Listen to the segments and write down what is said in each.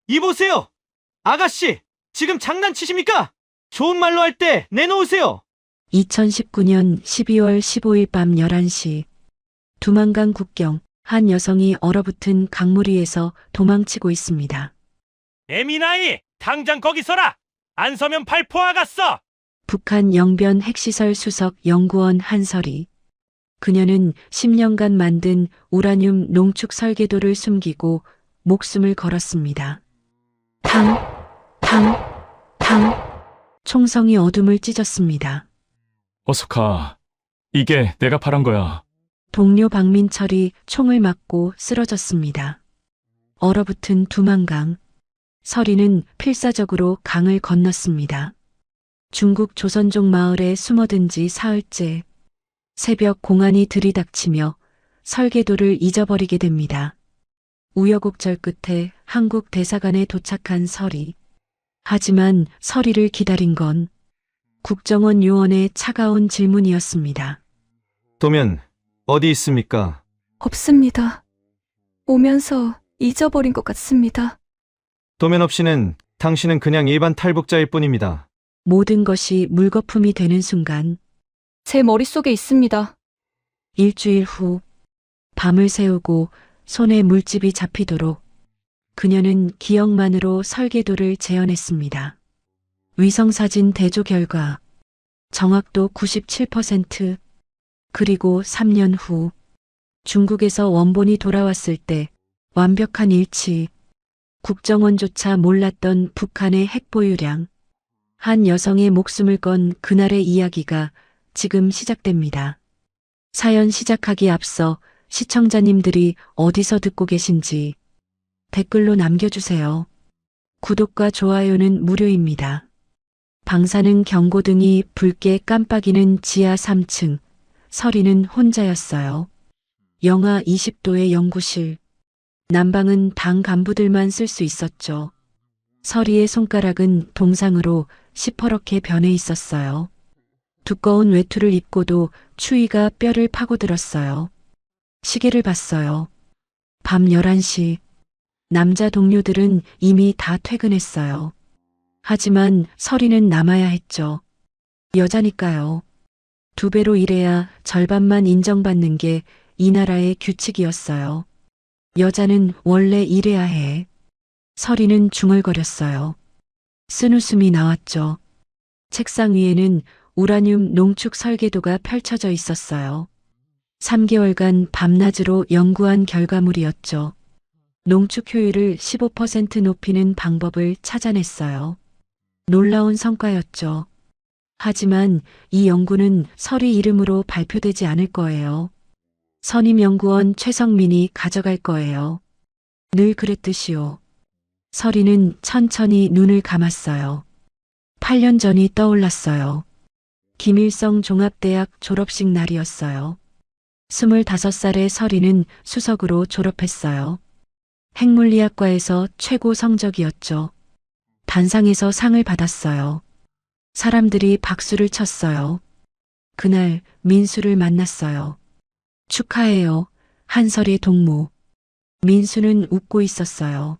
이보세요! 아가씨! 지금 장난치십니까? 좋은 말로 할 때 내놓으세요! 2019년 12월 15일 밤 11시 두만강 국경 한 여성이 얼어붙은 강물 위에서 도망치고 있습니다. 에미나이! 당장 거기 서라! 안 서면 발포하갔어! 북한 영변 핵시설 수석 연구원 한설이. 그녀는 10년간 만든 우라늄 농축 설계도를 숨기고 목숨을 걸었습니다. 탕, 탕, 탕. 총성이 어둠을 찢었습니다. 어서 가. 이게 내가 바란 거야. 동료 박민철이 총을 맞고 쓰러졌습니다. 얼어붙은 두만강. 설이는 필사적으로 강을 건넜습니다. 중국 조선족 마을에 숨어든 지 사흘째. 새벽 공안이 들이닥치며 설계도를 잊어버리게 됩니다. 우여곡절 끝에 한국 대사관에 도착한 설이. 하지만 설이를 기다린 건 국정원 요원의 차가운 질문이었습니다. 도면, 어디 있습니까? 없습니다. 오면서 잊어버린 것 같습니다. 도면 없이는 당신은 그냥 일반 탈북자일 뿐입니다. 모든 것이 물거품이 되는 순간 제 머릿속에 있습니다. 일주일 후 밤을 새우고 손에 물집이 잡히도록 그녀는 기억만으로 설계도를 재현했습니다. 위성사진 대조 결과 정확도 97%, 그리고 3년 후 중국에서 원본이 돌아왔을 때 완벽한 일치, 국정원조차 몰랐던 북한의 핵보유량, 한 여성의 목숨을 건 그날의 이야기가 지금 시작됩니다. 사연 시작하기 앞서 시청자님들이 어디서 듣고 계신지 댓글로 남겨주세요. 구독과 좋아요는 무료입니다. 방사능 경고등이 붉게 깜빡이는 지하 3층, 설이는 혼자였어요. 영하 20도의 연구실. 난방은 당 간부들만 쓸 수 있었죠. 설이의 손가락은 동상으로 시퍼렇게 변해 있었어요. 두꺼운 외투를 입고도 추위가 뼈를 파고들었어요. 시계를 봤어요. 밤 11시. 남자 동료들은 이미 다 퇴근했어요. 하지만 설이는 남아야 했죠. 여자니까요. 2배로 일해야 절반만 인정받는 게 이 나라의 규칙이었어요. 여자는 원래 일해야 해. 설이는 중얼거렸어요. 쓴웃음이 나왔죠. 책상 위에는 우라늄 농축 설계도가 펼쳐져 있었어요. 3개월간 밤낮으로 연구한 결과물이었죠. 농축 효율을 15% 높이는 방법을 찾아냈어요. 놀라운 성과였죠. 하지만 이 연구는 설이 이름으로 발표되지 않을 거예요. 선임연구원 최성민이 가져갈 거예요. 늘 그랬듯이요. 설이는 천천히 눈을 감았어요. 8년 전이 떠올랐어요. 김일성 종합대학 졸업식 날이었어요. 25살의 설이는 수석으로 졸업했어요. 핵물리학과에서 최고 성적이었죠. 단상에서 상을 받았어요. 사람들이 박수를 쳤어요. 그날 민수를 만났어요. 축하해요. 한설의 동무. 민수는 웃고 있었어요.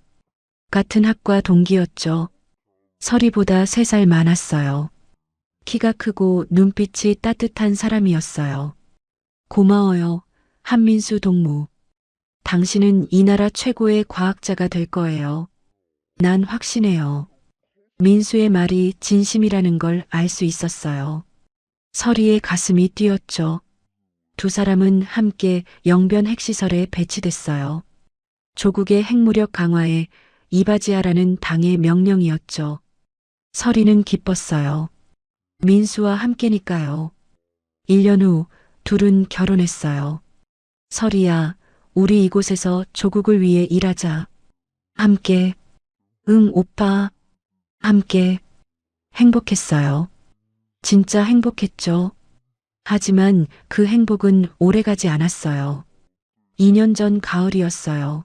같은 학과 동기였죠. 설이보다 3살 많았어요. 키가 크고 눈빛이 따뜻한 사람이었어요. 고마워요. 한민수 동무. 당신은 이 나라 최고의 과학자가 될 거예요. 난 확신해요. 민수의 말이 진심이라는 걸 알 수 있었어요. 설이의 가슴이 뛰었죠. 두 사람은 함께 영변 핵시설에 배치됐어요. 조국의 핵무력 강화에 이바지하라는 당의 명령이었죠. 설이는 기뻤어요. 민수와 함께니까요. 1년 후 둘은 결혼했어요. 설이야, 우리 이곳에서 조국을 위해 일하자. 함께. 응, 오빠. 함께. 행복했어요. 진짜 행복했죠. 하지만 그 행복은 오래가지 않았어요. 2년 전 가을이었어요.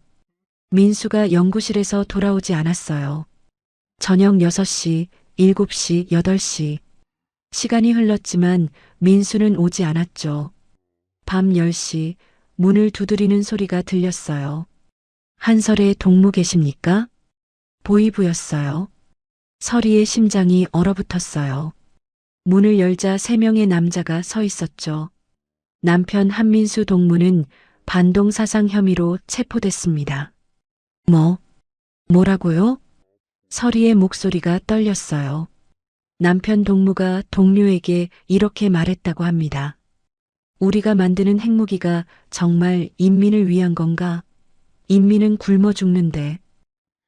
민수가 연구실에서 돌아오지 않았어요. 저녁 6시, 7시, 8시. 시간이 흘렀지만 민수는 오지 않았죠. 밤 10시 문을 두드리는 소리가 들렸어요. 한설의 동무 계십니까? 보이부였어요. 서리의 심장이 얼어붙었어요. 문을 열자 3명의 남자가 서 있었죠. 남편 한민수 동무는 반동사상 혐의로 체포됐습니다. 뭐라고요? 서리의 목소리가 떨렸어요. 남편 동무가 동료에게 이렇게 말했다고 합니다. 우리가 만드는 핵무기가 정말 인민을 위한 건가? 인민은 굶어 죽는데.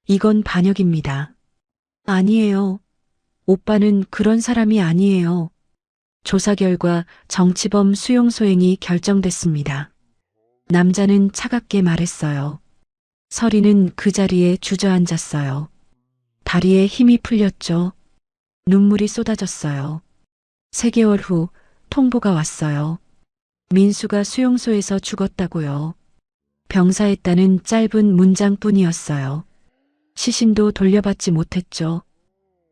이건 반역입니다. 아니에요. 오빠는 그런 사람이 아니에요. 조사 결과 정치범 수용 소행이 결정됐습니다. 남자는 차갑게 말했어요. 서리는 그 자리에 주저앉았어요. 다리에 힘이 풀렸죠. 눈물이 쏟아졌어요. 3개월 후 통보가 왔어요. 민수가 수용소에서 죽었다고요. 병사했다는 짧은 문장뿐이었어요. 시신도 돌려받지 못했죠.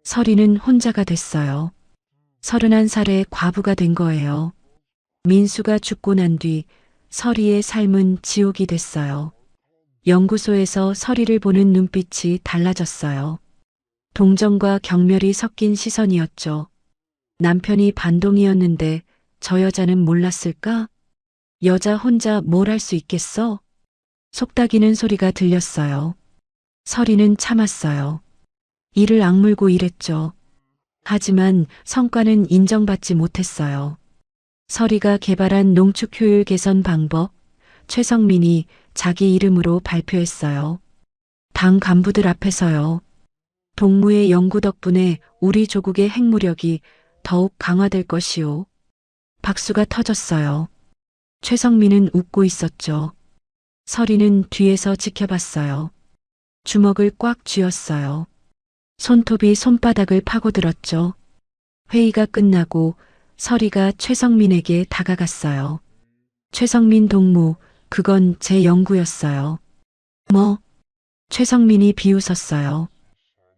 서리는 혼자가 됐어요. 31살에 과부가 된 거예요. 민수가 죽고 난 뒤 서리의 삶은 지옥이 됐어요. 연구소에서 서리를 보는 눈빛이 달라졌어요. 동정과 경멸이 섞인 시선이었죠. 남편이 반동이었는데 저 여자는 몰랐을까? 여자 혼자 뭘 할 수 있겠어? 속닥이는 소리가 들렸어요. 서리는 참았어요. 이를 악물고 일했죠. 하지만 성과는 인정받지 못했어요. 서리가 개발한 농축 효율 개선 방법, 최성민이 자기 이름으로 발표했어요. 당 간부들 앞에서요. 동무의 연구 덕분에 우리 조국의 핵무력이 더욱 강화될 것이오. 박수가 터졌어요. 최성민은 웃고 있었죠. 서리는 뒤에서 지켜봤어요. 주먹을 꽉 쥐었어요. 손톱이 손바닥을 파고들었죠. 회의가 끝나고 서리가 최성민에게 다가갔어요. 최성민 동무, 그건 제 연구였어요. 최성민이 비웃었어요.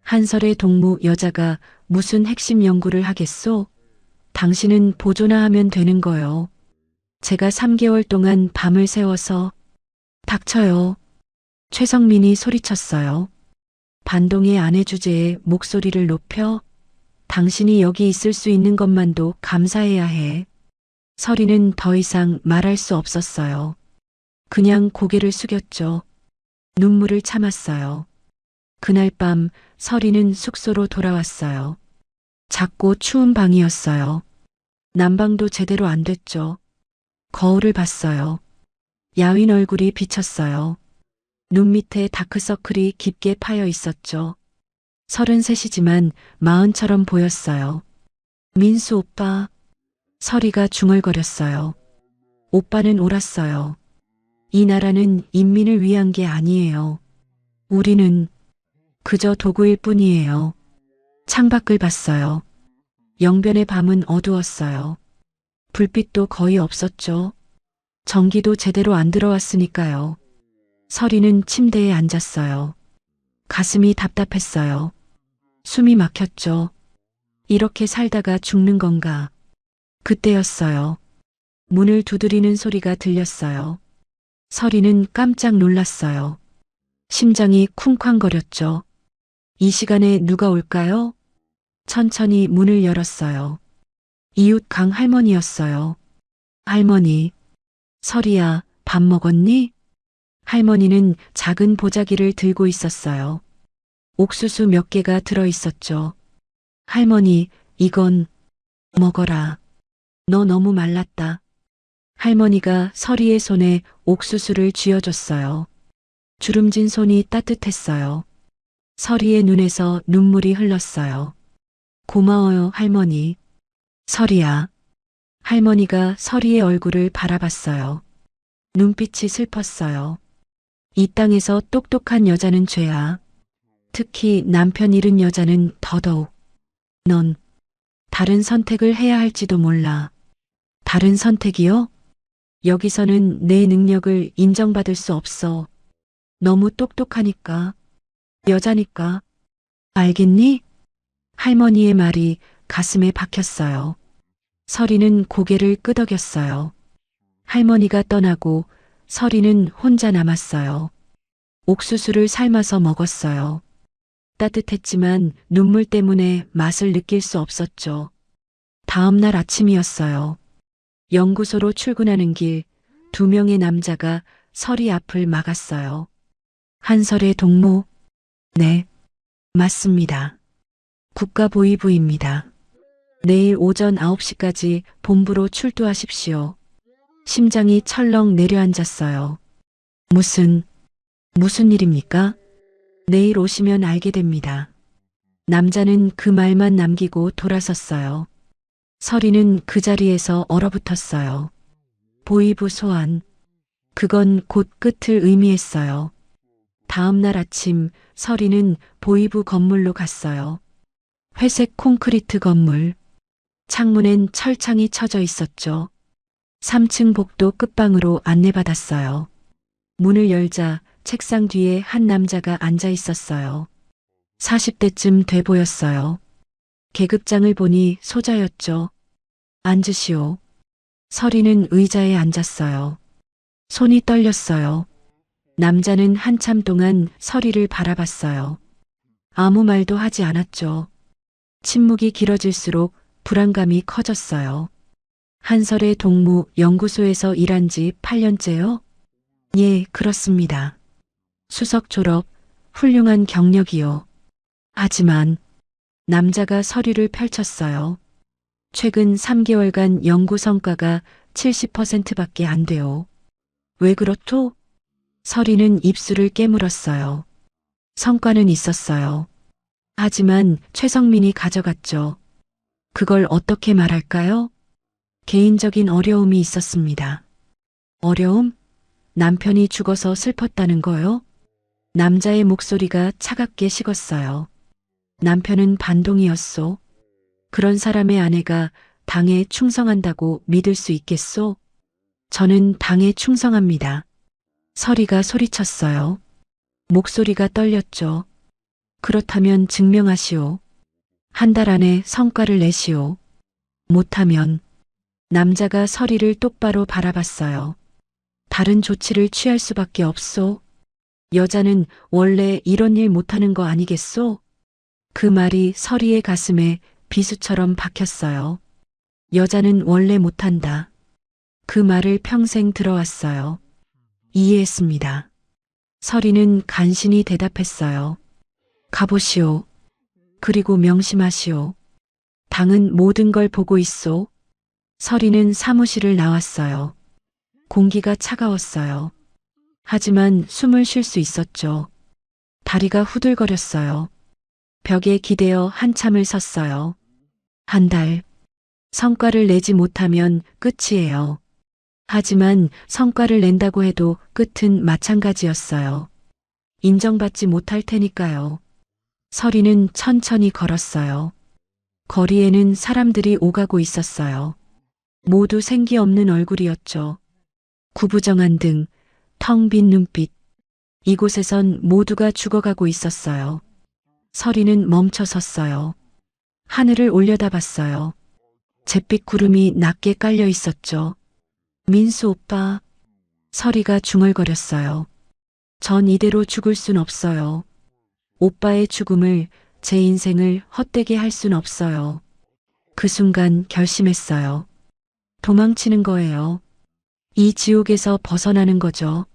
한설의 동무 여자가 무슨 핵심 연구를 하겠소? 당신은 보조나 하면 되는 거요. 제가 3개월 동안 밤을 새워서. 닥쳐요. 최성민이 소리쳤어요. 반동의 아내 주제에 목소리를 높여 당신이 여기 있을 수 있는 것만도 감사해야 해. 서리는 더 이상 말할 수 없었어요. 그냥 고개를 숙였죠. 눈물을 참았어요. 그날 밤 서리는 숙소로 돌아왔어요. 작고 추운 방이었어요. 난방도 제대로 안 됐죠. 거울을 봤어요. 야윈 얼굴이 비쳤어요. 눈 밑에 다크서클이 깊게 파여 있었죠. 33이지만 40처럼 보였어요. 민수 오빠. 서리가 중얼거렸어요. 오빠는 옳았어요. 이 나라는 인민을 위한 게 아니에요. 우리는 그저 도구일 뿐이에요. 창밖을 봤어요. 영변의 밤은 어두웠어요. 불빛도 거의 없었죠. 전기도 제대로 안 들어왔으니까요. 서리는 침대에 앉았어요. 가슴이 답답했어요. 숨이 막혔죠. 이렇게 살다가 죽는 건가? 그때였어요. 문을 두드리는 소리가 들렸어요. 서리는 깜짝 놀랐어요. 심장이 쿵쾅거렸죠. 이 시간에 누가 올까요? 천천히 문을 열었어요. 이웃 강 할머니였어요. 할머니. 서리야, 밥 먹었니? 할머니는 작은 보자기를 들고 있었어요. 옥수수 몇 개가 들어 있었죠. 할머니, 이건 먹어라. 너 너무 말랐다. 할머니가 서리의 손에 옥수수를 쥐어줬어요. 주름진 손이 따뜻했어요. 서리의 눈에서 눈물이 흘렀어요. 고마워요, 할머니. 서리야. 할머니가 서리의 얼굴을 바라봤어요. 눈빛이 슬펐어요. 이 땅에서 똑똑한 여자는 죄야. 특히 남편 잃은 여자는 더더욱. 넌 다른 선택을 해야 할지도 몰라. 다른 선택이요? 여기서는 내 능력을 인정받을 수 없어. 너무 똑똑하니까. 여자니까. 알겠니? 할머니의 말이 가슴에 박혔어요. 서리는 고개를 끄덕였어요. 할머니가 떠나고 서리는 혼자 남았어요. 옥수수를 삶아서 먹었어요. 따뜻했지만 눈물 때문에 맛을 느낄 수 없었죠. 다음 날 아침이었어요. 연구소로 출근하는 길, 2명의 남자가 서리 앞을 막았어요. 한설의 동무? 네, 맞습니다. 국가보위부입니다. 내일 오전 9시까지 본부로 출두하십시오. 심장이 철렁 내려앉았어요. 무슨 일입니까? 내일 오시면 알게 됩니다. 남자는 그 말만 남기고 돌아섰어요. 서리는 그 자리에서 얼어붙었어요. 보위부 소환. 그건 곧 끝을 의미했어요. 다음 날 아침 서리는 보위부 건물로 갔어요. 회색 콘크리트 건물. 창문엔 철창이 쳐져 있었죠. 3층 복도 끝방으로 안내받았어요. 문을 열자 책상 뒤에 한 남자가 앉아 있었어요. 40대쯤 돼 보였어요. 계급장을 보니 소자였죠. 앉으시오. 서리는 의자에 앉았어요. 손이 떨렸어요. 남자는 한참 동안 서리를 바라봤어요. 아무 말도 하지 않았죠. 침묵이 길어질수록 불안감이 커졌어요. 한설의 동무 연구소에서 일한 지 8년째요? 예, 그렇습니다. 수석 졸업, 훌륭한 경력이요. 하지만 남자가 서류를 펼쳤어요. 최근 3개월간 연구 성과가 70%밖에 안 돼요. 왜 그렇소? 서리는 입술을 깨물었어요. 성과는 있었어요. 하지만 최성민이 가져갔죠. 그걸 어떻게 말할까요? 개인적인 어려움이 있었습니다. 어려움? 남편이 죽어서 슬펐다는 거요? 남자의 목소리가 차갑게 식었어요. 남편은 반동이었소. 그런 사람의 아내가 당에 충성한다고 믿을 수 있겠소? 저는 당에 충성합니다. 서리가 소리쳤어요. 목소리가 떨렸죠. 그렇다면 증명하시오. 한 달 안에 성과를 내시오. 못하면 남자가 서리를 똑바로 바라봤어요. 다른 조치를 취할 수밖에 없소. 여자는 원래 이런 일 못하는 거 아니겠소? 그 말이 서리의 가슴에 비수처럼 박혔어요. 여자는 원래 못한다. 그 말을 평생 들어왔어요. 이해했습니다. 서리는 간신히 대답했어요. 가보시오. 그리고 명심하시오. 당은 모든 걸 보고 있소. 서리는 사무실을 나왔어요. 공기가 차가웠어요. 하지만 숨을 쉴 수 있었죠. 다리가 후들거렸어요. 벽에 기대어 한참을 섰어요. 한 달. 성과를 내지 못하면 끝이에요. 하지만 성과를 낸다고 해도 끝은 마찬가지였어요. 인정받지 못할 테니까요. 서리는 천천히 걸었어요. 거리에는 사람들이 오가고 있었어요. 모두 생기 없는 얼굴이었죠. 구부정한 등, 텅 빈 눈빛. 이곳에선 모두가 죽어가고 있었어요. 서리는 멈춰 섰어요. 하늘을 올려다봤어요. 잿빛 구름이 낮게 깔려 있었죠. 민수 오빠. 서리가 중얼거렸어요. 전 이대로 죽을 순 없어요. 오빠의 죽음을, 제 인생을 헛되게 할 순 없어요. 그 순간 결심했어요. 도망치는 거예요. 이 지옥에서 벗어나는 거죠.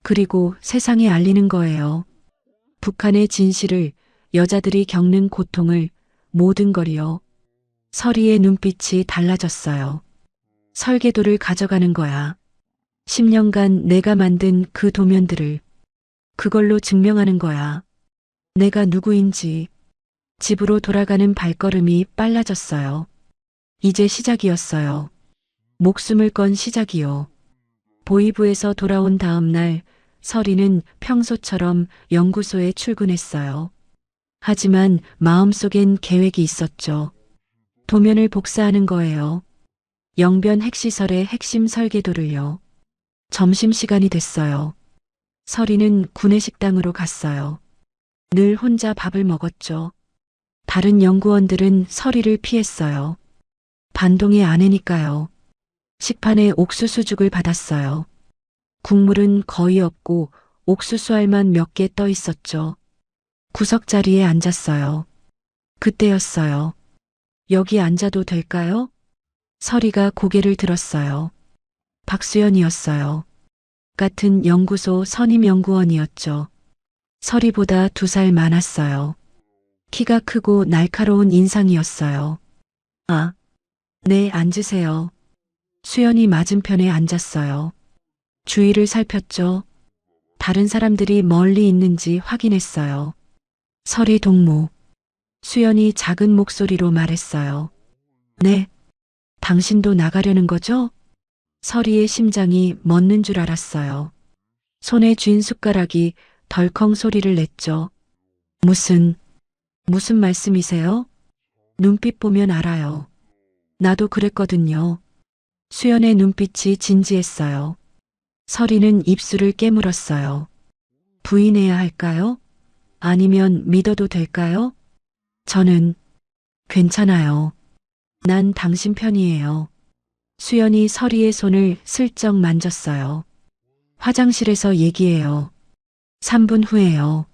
그리고 세상에 알리는 거예요. 북한의 진실을, 여자들이 겪는 고통을, 모든 걸요. 서리의 눈빛이 달라졌어요. 설계도를 가져가는 거야. 10년간 내가 만든 그 도면들을 그걸로 증명하는 거야. 내가 누구인지. 집으로 돌아가는 발걸음이 빨라졌어요. 이제 시작이었어요. 목숨을 건 시작이요. 보위부에서 돌아온 다음 날 서리는 평소처럼 연구소에 출근했어요. 하지만 마음속엔 계획이 있었죠. 도면을 복사하는 거예요. 영변 핵시설의 핵심 설계도를요. 점심시간이 됐어요. 서리는 구내식당으로 갔어요. 늘 혼자 밥을 먹었죠. 다른 연구원들은 서리를 피했어요. 반동의 아내니까요. 식판에 옥수수죽을 받았어요. 국물은 거의 없고 옥수수 알만 몇 개 떠 있었죠. 구석 자리에 앉았어요. 그때였어요. 여기 앉아도 될까요? 서리가 고개를 들었어요. 박수연이었어요. 같은 연구소 선임연구원이었죠. 서리보다 2살 많았어요. 키가 크고 날카로운 인상이었어요. 아, 네, 앉으세요. 수연이 맞은편에 앉았어요. 주위를 살폈죠. 다른 사람들이 멀리 있는지 확인했어요. 서리 동무. 수연이 작은 목소리로 말했어요. 네. 당신도 나가려는 거죠? 서리의 심장이 멎는 줄 알았어요. 손에 쥔 숟가락이 덜컹 소리를 냈죠. 무슨 말씀이세요? 눈빛 보면 알아요. 나도 그랬거든요. 수연의 눈빛이 진지했어요. 서리는 입술을 깨물었어요. 부인해야 할까요? 아니면 믿어도 될까요? 저는 괜찮아요. 난 당신 편이에요. 수연이 서리의 손을 슬쩍 만졌어요. 화장실에서 얘기해요. 3분 후에요.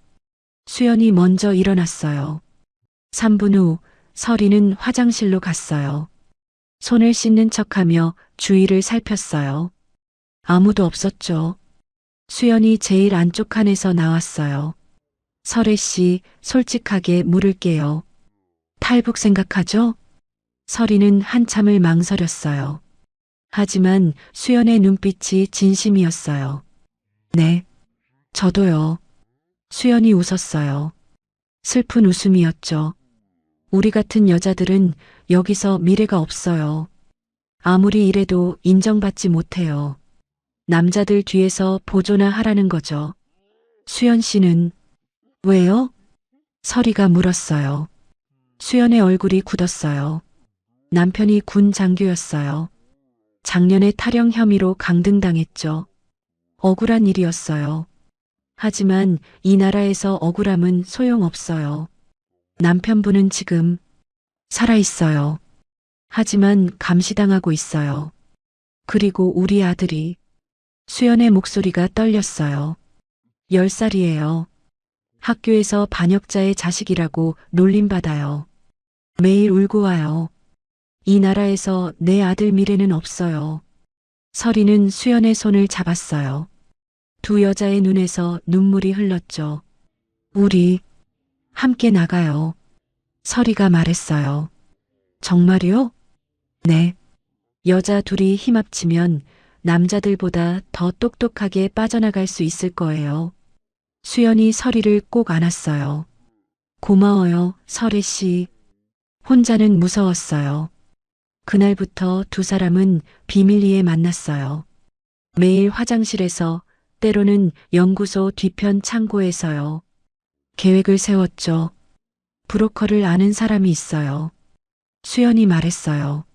수연이 먼저 일어났어요. 3분 후 서리는 화장실로 갔어요. 손을 씻는 척하며 주위를 살폈어요. 아무도 없었죠. 수연이 제일 안쪽 칸에서 나왔어요. 설혜 씨, 솔직하게 물을게요. 탈북 생각하죠? 서리는 한참을 망설였어요. 하지만 수연의 눈빛이 진심이었어요. 네, 저도요. 수연이 웃었어요. 슬픈 웃음이었죠. 우리 같은 여자들은 여기서 미래가 없어요. 아무리 이래도 인정받지 못해요. 남자들 뒤에서 보조나 하라는 거죠. 수연 씨는 왜요? 서리가 물었어요. 수연의 얼굴이 굳었어요. 남편이 군 장교였어요. 작년에 탈영 혐의로 강등당했죠. 억울한 일이었어요. 하지만 이 나라에서 억울함은 소용없어요. 남편분은 지금 살아있어요. 하지만 감시당하고 있어요. 그리고 우리 아들이 수연의 목소리가 떨렸어요. 10살이에요. 학교에서 반역자의 자식이라고 놀림받아요. 매일 울고 와요. 이 나라에서 내 아들 미래는 없어요. 서리는 수연의 손을 잡았어요. 두 여자의 눈에서 눈물이 흘렀죠. 우리 함께 나가요. 서리가 말했어요. 정말요? 네. 여자 둘이 힘합치면 남자들보다 더 똑똑하게 빠져나갈 수 있을 거예요. 수연이 서리를 꼭 안았어요. 고마워요, 설혜 씨. 혼자는 무서웠어요. 그날부터 두 사람은 비밀리에 만났어요. 매일 화장실에서, 때로는 연구소 뒤편 창고에서요. 계획을 세웠죠. 브로커를 아는 사람이 있어요. 수연이 말했어요.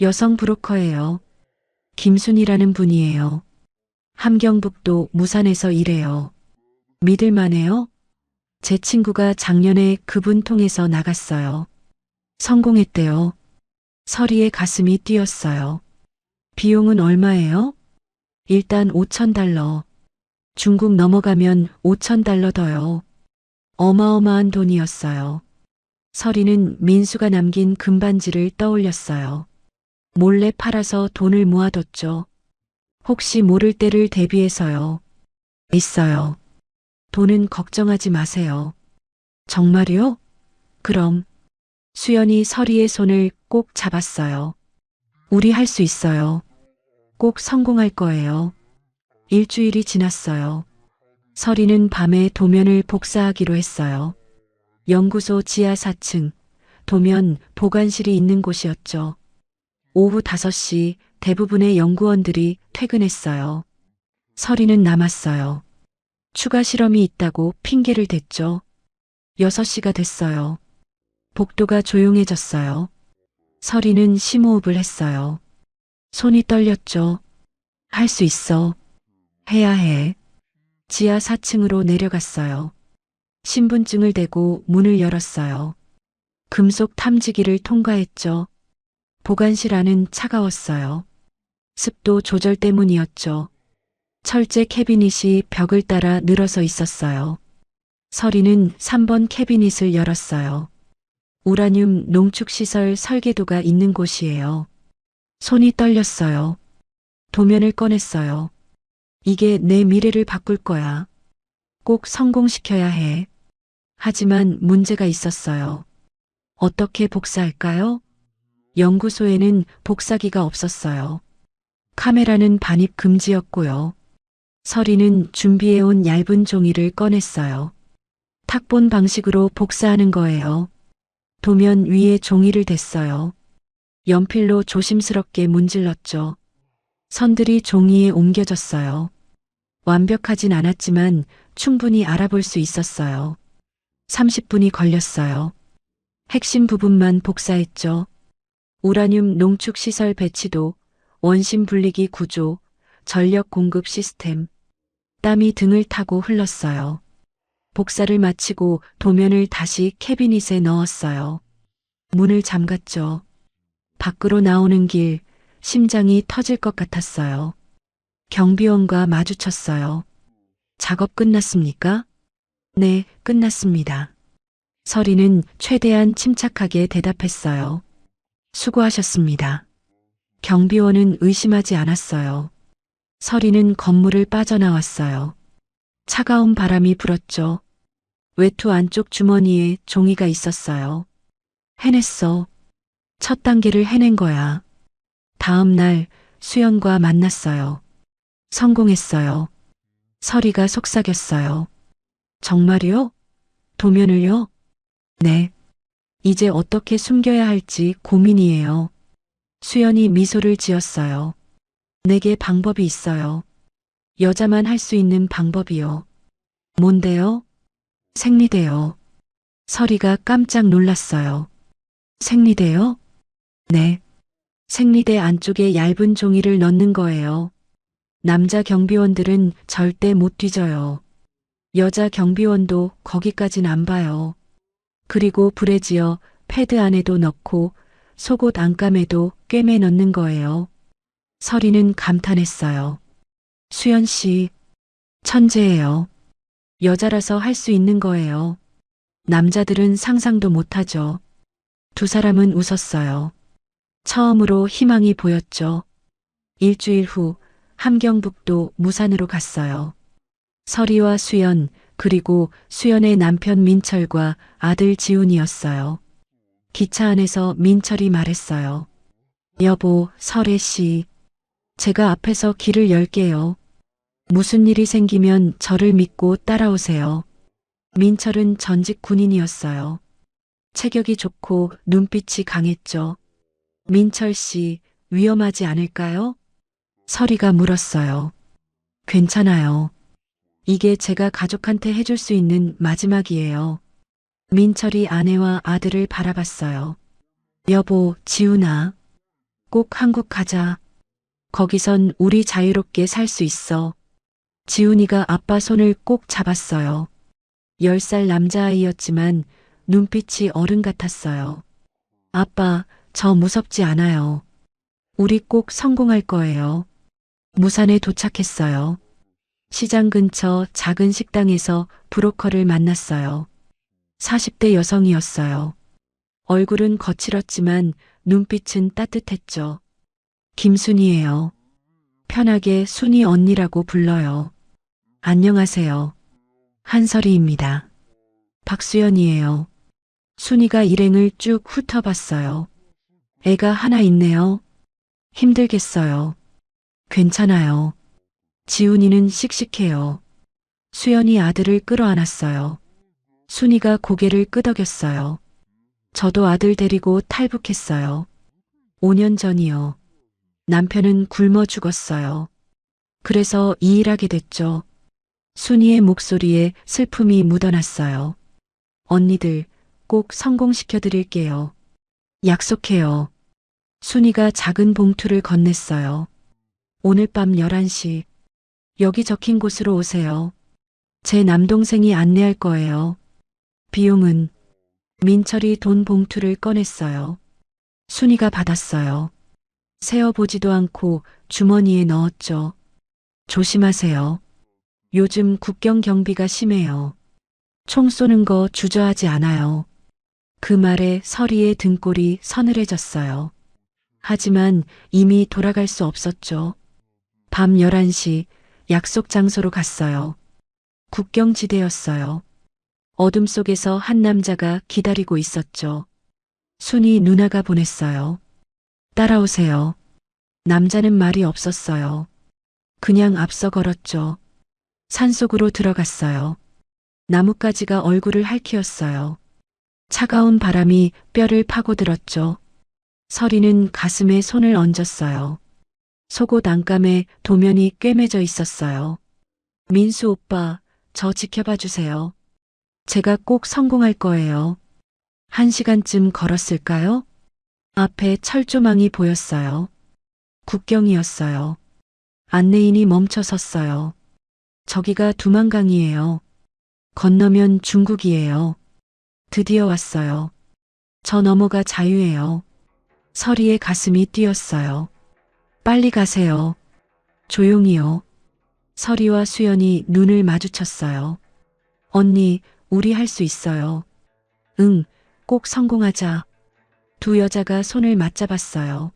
여성 브로커예요. 김순이라는 분이에요. 함경북도 무산에서 일해요. 믿을만해요? 제 친구가 작년에 그분 통해서 나갔어요. 성공했대요. 서리의 가슴이 뛰었어요. 비용은 얼마예요? 일단 5,000달러. 중국 넘어가면 5,000달러 더요. 어마어마한 돈이었어요. 서리는 민수가 남긴 금반지를 떠올렸어요. 몰래 팔아서 돈을 모아뒀죠. 혹시 모를 때를 대비해서요. 있어요. 돈은 걱정하지 마세요. 정말요? 그럼. 수연이 서리의 손을 꼭 잡았어요. 우리 할 수 있어요. 꼭 성공할 거예요. 일주일이 지났어요. 서리는 밤에 도면을 복사하기로 했어요. 연구소 지하 4층, 도면 보관실이 있는 곳이었죠. 오후 5시 대부분의 연구원들이 퇴근했어요. 서리는 남았어요. 추가 실험이 있다고 핑계를 댔죠. 6시가 됐어요. 복도가 조용해졌어요. 서리는 심호흡을 했어요. 손이 떨렸죠. 할 수 있어. 해야 해. 지하 4층으로 내려갔어요. 신분증을 대고 문을 열었어요. 금속 탐지기를 통과했죠. 보관실 안은 차가웠어요. 습도 조절 때문이었죠. 철제 캐비닛이 벽을 따라 늘어서 있었어요. 서리는 3번 캐비닛을 열었어요. 우라늄 농축시설 설계도가 있는 곳이에요. 손이 떨렸어요. 도면을 꺼냈어요. 이게 내 미래를 바꿀 거야. 꼭 성공시켜야 해. 하지만 문제가 있었어요. 어떻게 복사할까요? 연구소에는 복사기가 없었어요. 카메라는 반입 금지였고요. 서리는 준비해온 얇은 종이를 꺼냈어요. 탁본 방식으로 복사하는 거예요. 도면 위에 종이를 댔어요. 연필로 조심스럽게 문질렀죠. 선들이 종이에 옮겨졌어요. 완벽하진 않았지만 충분히 알아볼 수 있었어요. 30분이 걸렸어요. 핵심 부분만 복사했죠. 우라늄 농축시설 배치도, 원심 분리기 구조, 전력 공급 시스템. 땀이 등을 타고 흘렀어요. 복사를 마치고 도면을 다시 캐비닛에 넣었어요. 문을 잠갔죠. 밖으로 나오는 길, 심장이 터질 것 같았어요. 경비원과 마주쳤어요. 작업 끝났습니까? 네, 끝났습니다. 서리는 최대한 침착하게 대답했어요. 수고하셨습니다. 경비원은 의심하지 않았어요. 서리는 건물을 빠져나왔어요. 차가운 바람이 불었죠. 외투 안쪽 주머니에 종이가 있었어요. 해냈어. 첫 단계를 해낸 거야. 다음 날 수연과 만났어요. 성공했어요. 서리가 속삭였어요. 정말요? 도면을요? 네. 이제 어떻게 숨겨야 할지 고민이에요. 수연이 미소를 지었어요. 내게 방법이 있어요. 여자만 할 수 있는 방법이요. 뭔데요? 생리대요. 서리가 깜짝 놀랐어요. 생리대요? 네. 생리대 안쪽에 얇은 종이를 넣는 거예요. 남자 경비원들은 절대 못 뒤져요. 여자 경비원도 거기까진 안 봐요. 그리고 불에 지어 패드 안에도 넣고 속옷 안감에도 꿰매 넣는 거예요. 서리는 감탄했어요. 수연 씨, 천재예요. 여자라서 할 수 있는 거예요. 남자들은 상상도 못하죠. 두 사람은 웃었어요. 처음으로 희망이 보였죠. 일주일 후 함경북도 무산으로 갔어요. 서리와 수연, 그리고 수연의 남편 민철과 아들 지훈이었어요. 기차 안에서 민철이 말했어요. 여보, 설혜 씨. 제가 앞에서 길을 열게요. 무슨 일이 생기면 저를 믿고 따라오세요. 민철은 전직 군인이었어요. 체격이 좋고 눈빛이 강했죠. 민철 씨, 위험하지 않을까요? 서리가 물었어요. 괜찮아요. 이게 제가 가족한테 해줄 수 있는 마지막이에요. 민철이 아내와 아들을 바라봤어요. 여보, 지훈아. 꼭 한국 가자. 거기선 우리 자유롭게 살 수 있어. 지훈이가 아빠 손을 꼭 잡았어요. 10살 남자아이였지만 눈빛이 어른 같았어요. 아빠, 저 무섭지 않아요. 우리 꼭 성공할 거예요. 무산에 도착했어요. 시장 근처 작은 식당에서 브로커를 만났어요. 40대 여성이었어요. 얼굴은 거칠었지만 눈빛은 따뜻했죠. 김순이에요. 편하게 순이 언니라고 불러요. 안녕하세요. 한설이입니다. 박수연이에요. 순이가 일행을 쭉 훑어봤어요. 애가 하나 있네요. 힘들겠어요. 괜찮아요. 지훈이는 씩씩해요. 수연이 아들을 끌어안았어요. 순이가 고개를 끄덕였어요. 저도 아들 데리고 탈북했어요. 5년 전이요. 남편은 굶어 죽었어요. 그래서 이 일하게 됐죠. 순이의 목소리에 슬픔이 묻어났어요. 언니들 꼭 성공시켜 드릴게요. 약속해요. 순이가 작은 봉투를 건넸어요. 오늘 밤 11시 여기 적힌 곳으로 오세요. 제 남동생이 안내할 거예요. 비용은 민철이 돈 봉투를 꺼냈어요. 순이가 받았어요. 세어보지도 않고 주머니에 넣었죠. 조심하세요. 요즘 국경 경비가 심해요. 총 쏘는 거 주저하지 않아요. 그 말에 서리의 등골이 서늘해졌어요. 하지만 이미 돌아갈 수 없었죠. 밤 11시 약속 장소로 갔어요. 국경지대였어요. 어둠 속에서 한 남자가 기다리고 있었죠. 순이 누나가 보냈어요. 따라오세요. 남자는 말이 없었어요. 그냥 앞서 걸었죠. 산속으로 들어갔어요. 나뭇가지가 얼굴을 핥히었어요. 차가운 바람이 뼈를 파고들었죠. 서리는 가슴에 손을 얹었어요. 속옷 안감에 도면이 꿰매져 있었어요. 민수 오빠, 저 지켜봐 주세요. 제가 꼭 성공할 거예요. 1시간쯤 걸었을까요? 앞에 철조망이 보였어요. 국경이었어요. 안내인이 멈춰 섰어요. 저기가 두만강이에요. 건너면 중국이에요. 드디어 왔어요. 저 너머가 자유예요. 서리의 가슴이 뛰었어요. 빨리 가세요. 조용히요. 서리와 수연이 눈을 마주쳤어요. 언니, 우리 할 수 있어요. 응, 꼭 성공하자. 두 여자가 손을 맞잡았어요.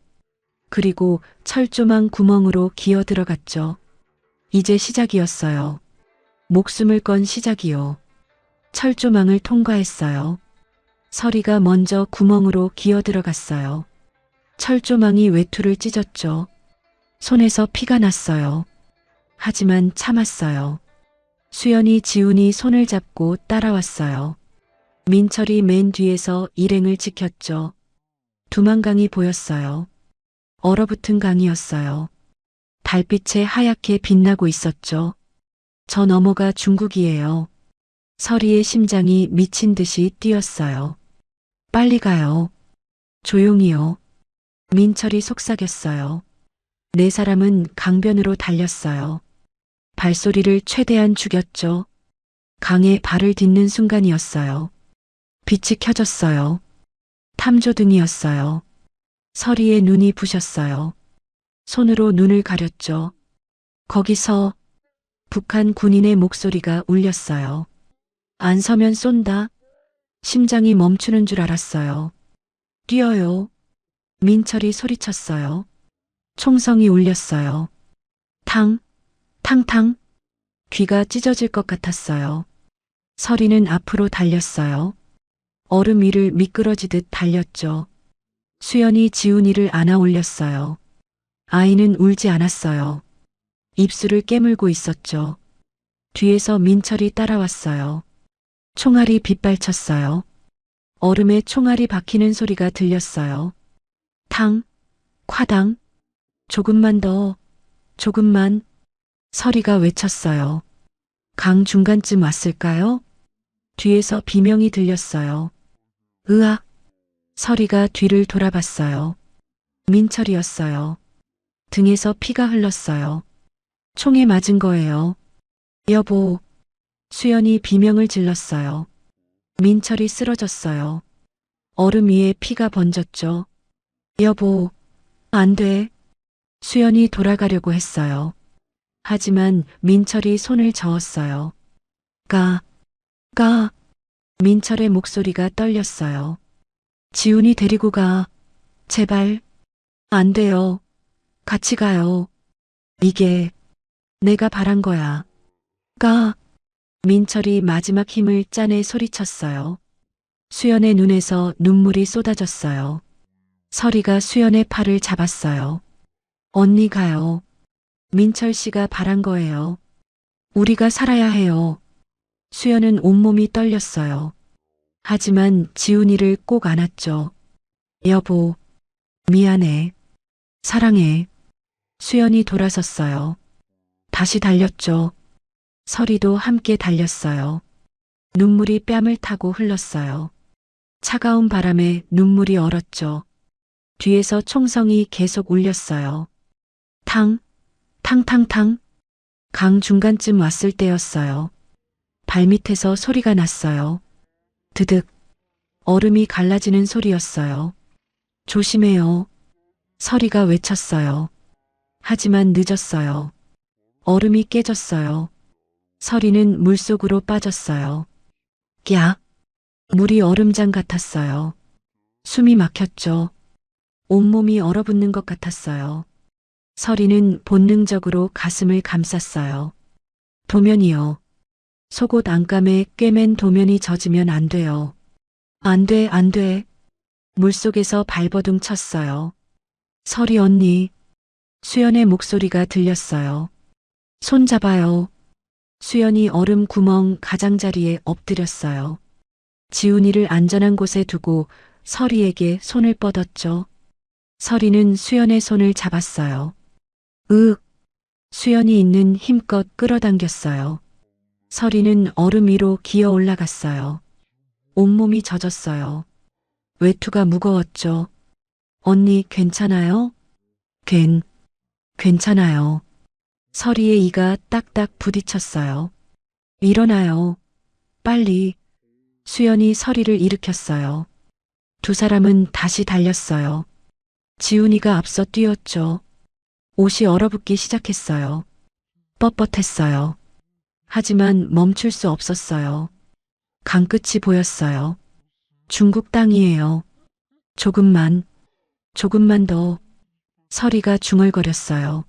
그리고 철조망 구멍으로 기어 들어갔죠. 이제 시작이었어요. 목숨을 건 시작이요. 철조망을 통과했어요. 서리가 먼저 구멍으로 기어 들어갔어요. 철조망이 외투를 찢었죠. 손에서 피가 났어요. 하지만 참았어요. 수연이 지훈이 손을 잡고 따라왔어요. 민철이 맨 뒤에서 일행을 지켰죠. 두만강이 보였어요. 얼어붙은 강이었어요. 달빛에 하얗게 빛나고 있었죠. 저 너머가 중국이에요. 서리의 심장이 미친 듯이 뛰었어요. 빨리 가요. 조용히요. 민철이 속삭였어요. 네 사람은 강변으로 달렸어요. 발소리를 최대한 죽였죠. 강에 발을 딛는 순간이었어요. 빛이 켜졌어요. 탐조등이었어요. 서리의 눈이 부셨어요. 손으로 눈을 가렸죠. 거기서 북한 군인의 목소리가 울렸어요. 안 서면 쏜다. 심장이 멈추는 줄 알았어요. 뛰어요. 민철이 소리쳤어요. 총성이 울렸어요. 탕, 탕탕. 귀가 찢어질 것 같았어요. 서리는 앞으로 달렸어요. 얼음 위를 미끄러지듯 달렸죠. 수연이 지훈이를 안아 올렸어요. 아이는 울지 않았어요. 입술을 깨물고 있었죠. 뒤에서 민철이 따라왔어요. 총알이 빗발쳤어요. 얼음에 총알이 박히는 소리가 들렸어요. 탕, 콰당, 조금만 더, 조금만. 서리가 외쳤어요. 강 중간쯤 왔을까요? 뒤에서 비명이 들렸어요. 으악. 서리가 뒤를 돌아봤어요. 민철이었어요. 등에서 피가 흘렀어요. 총에 맞은 거예요. 여보. 수연이 비명을 질렀어요. 민철이 쓰러졌어요. 얼음 위에 피가 번졌죠. 여보. 안 돼. 수연이 돌아가려고 했어요. 하지만 민철이 손을 저었어요. 가. 민철의 목소리가 떨렸어요. 지훈이 데리고 가. 제발. 안 돼요. 같이 가요. 이게 내가 바란 거야. 가. 민철이 마지막 힘을 짜내 소리쳤어요. 수연의 눈에서 눈물이 쏟아졌어요. 서리가 수연의 팔을 잡았어요. 언니 가요. 민철 씨가 바란 거예요. 우리가 살아야 해요. 수연은 온몸이 떨렸어요. 하지만 지훈이를 꼭 안았죠. 여보, 미안해. 사랑해. 수연이 돌아섰어요. 다시 달렸죠. 서리도 함께 달렸어요. 눈물이 뺨을 타고 흘렀어요. 차가운 바람에 눈물이 얼었죠. 뒤에서 총성이 계속 울렸어요. 탕, 탕탕탕. 강 중간쯤 왔을 때였어요. 발밑에서 소리가 났어요. 드득. 얼음이 갈라지는 소리였어요. 조심해요. 서리가 외쳤어요. 하지만 늦었어요. 얼음이 깨졌어요. 서리는 물속으로 빠졌어요. 야. 물이 얼음장 같았어요. 숨이 막혔죠. 온몸이 얼어붙는 것 같았어요. 서리는 본능적으로 가슴을 감쌌어요. 도면이요. 속옷 안감에 꿰맨 도면이 젖으면 안 돼요. 안 돼, 안 돼. 물속에서 발버둥 쳤어요. 서리 언니. 수연의 목소리가 들렸어요. 손 잡아요. 수연이 얼음 구멍 가장자리에 엎드렸어요. 지훈이를 안전한 곳에 두고 서리에게 손을 뻗었죠. 서리는 수연의 손을 잡았어요. 수연이 있는 힘껏 끌어당겼어요. 서리는 얼음 위로 기어 올라갔어요. 온몸이 젖었어요. 외투가 무거웠죠. 언니 괜찮아요? 괜찮아요. 서리의 이가 딱딱 부딪혔어요. 일어나요. 빨리. 수연이 서리를 일으켰어요. 두 사람은 다시 달렸어요. 지훈이가 앞서 뛰었죠. 옷이 얼어붙기 시작했어요. 뻣뻣했어요. 하지만 멈출 수 없었어요. 강 끝이 보였어요. 중국 땅이에요. 조금만 더. 서리가 중얼거렸어요.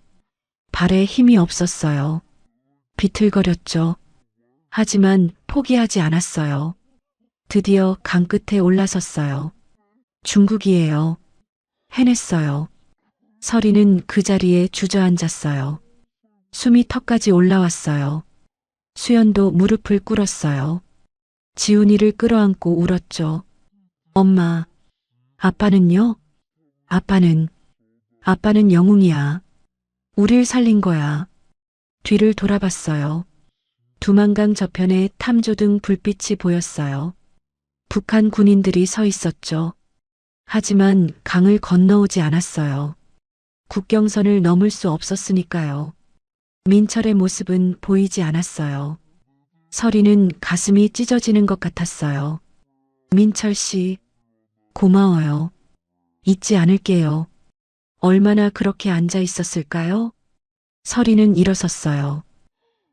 발에 힘이 없었어요. 비틀거렸죠. 하지만 포기하지 않았어요. 드디어 강 끝에 올라섰어요. 중국이에요. 해냈어요. 서리는 그 자리에 주저앉았어요. 숨이 턱까지 올라왔어요. 수연도 무릎을 꿇었어요. 지훈이를 끌어안고 울었죠. 엄마, 아빠는요? 아빠는 영웅이야. 우릴 살린 거야. 뒤를 돌아봤어요. 두만강 저편에 탐조등 불빛이 보였어요. 북한 군인들이 서 있었죠. 하지만 강을 건너오지 않았어요. 국경선을 넘을 수 없었으니까요. 민철의 모습은 보이지 않았어요. 서리는 가슴이 찢어지는 것 같았어요. 민철 씨, 고마워요. 잊지 않을게요. 얼마나 그렇게 앉아 있었을까요? 서리는 일어섰어요.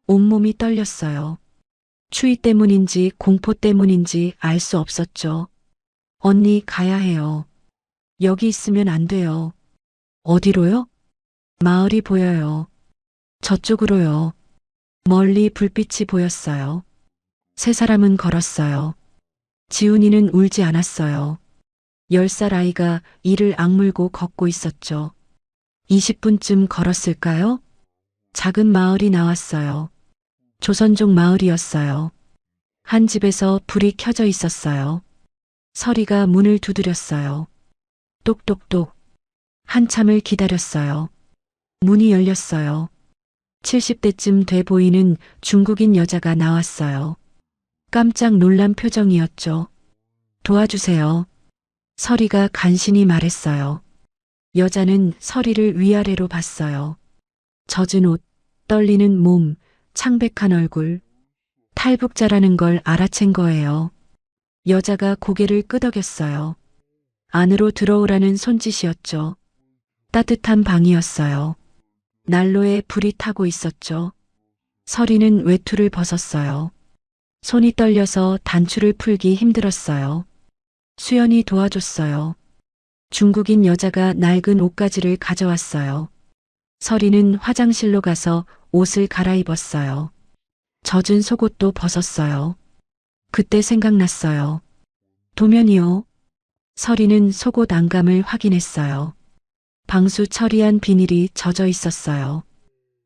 온몸이 떨렸어요. 추위 때문인지 공포 때문인지 알 수 없었죠. 언니 가야 해요. 여기 있으면 안 돼요. 어디로요? 마을이 보여요. 저쪽으로요. 멀리 불빛이 보였어요. 세 사람은 걸었어요. 지훈이는 울지 않았어요. 10살 아이가 이를 악물고 걷고 있었죠. 20분쯤 걸었을까요? 작은 마을이 나왔어요. 조선족 마을이었어요. 한 집에서 불이 켜져 있었어요. 서리가 문을 두드렸어요. 똑똑똑. 한참을 기다렸어요. 문이 열렸어요. 70대쯤 돼 보이는 중국인 여자가 나왔어요. 깜짝 놀란 표정이었죠. 도와주세요. 서리가 간신히 말했어요. 여자는 서리를 위아래로 봤어요. 젖은 옷, 떨리는 몸, 창백한 얼굴. 탈북자라는 걸 알아챈 거예요. 여자가 고개를 끄덕였어요. 안으로 들어오라는 손짓이었죠. 따뜻한 방이었어요. 난로에 불이 타고 있었죠. 서리는 외투를 벗었어요. 손이 떨려서 단추를 풀기 힘들었어요. 수연이 도와줬어요. 중국인 여자가 낡은 옷가지를 가져왔어요. 서리는 화장실로 가서 옷을 갈아입었어요. 젖은 속옷도 벗었어요. 그때 생각났어요. 도면이요. 서리는 속옷 안감을 확인했어요. 방수 처리한 비닐이 젖어 있었어요.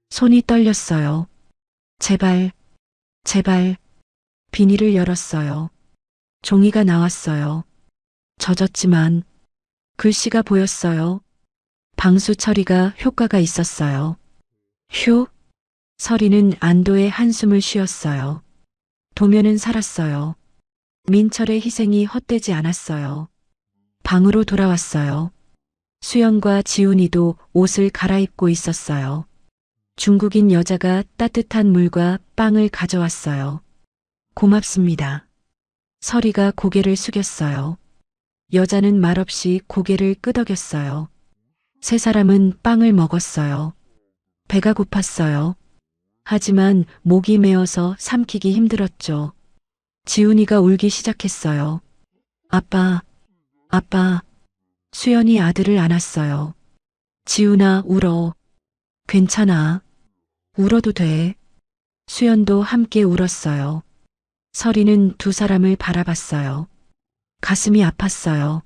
손이 떨렸어요. 제발. 비닐을 열었어요. 종이가 나왔어요. 젖었지만 글씨가 보였어요. 방수 처리가 효과가 있었어요. 휴. 서리는 안도의 한숨을 쉬었어요. 도면은 살았어요. 민철의 희생이 헛되지 않았어요. 방으로 돌아왔어요. 수연과 지훈이도 옷을 갈아입고 있었어요. 중국인 여자가 따뜻한 물과 빵을 가져왔어요. 고맙습니다. 서리가 고개를 숙였어요. 여자는 말없이 고개를 끄덕였어요. 세 사람은 빵을 먹었어요. 배가 고팠어요. 하지만 목이 메어서 삼키기 힘들었죠. 지훈이가 울기 시작했어요. 아빠, 아빠. 수연이 아들을 안았어요. 지훈아, 울어. 괜찮아. 울어도 돼. 수연도 함께 울었어요. 설이는 두 사람을 바라봤어요. 가슴이 아팠어요.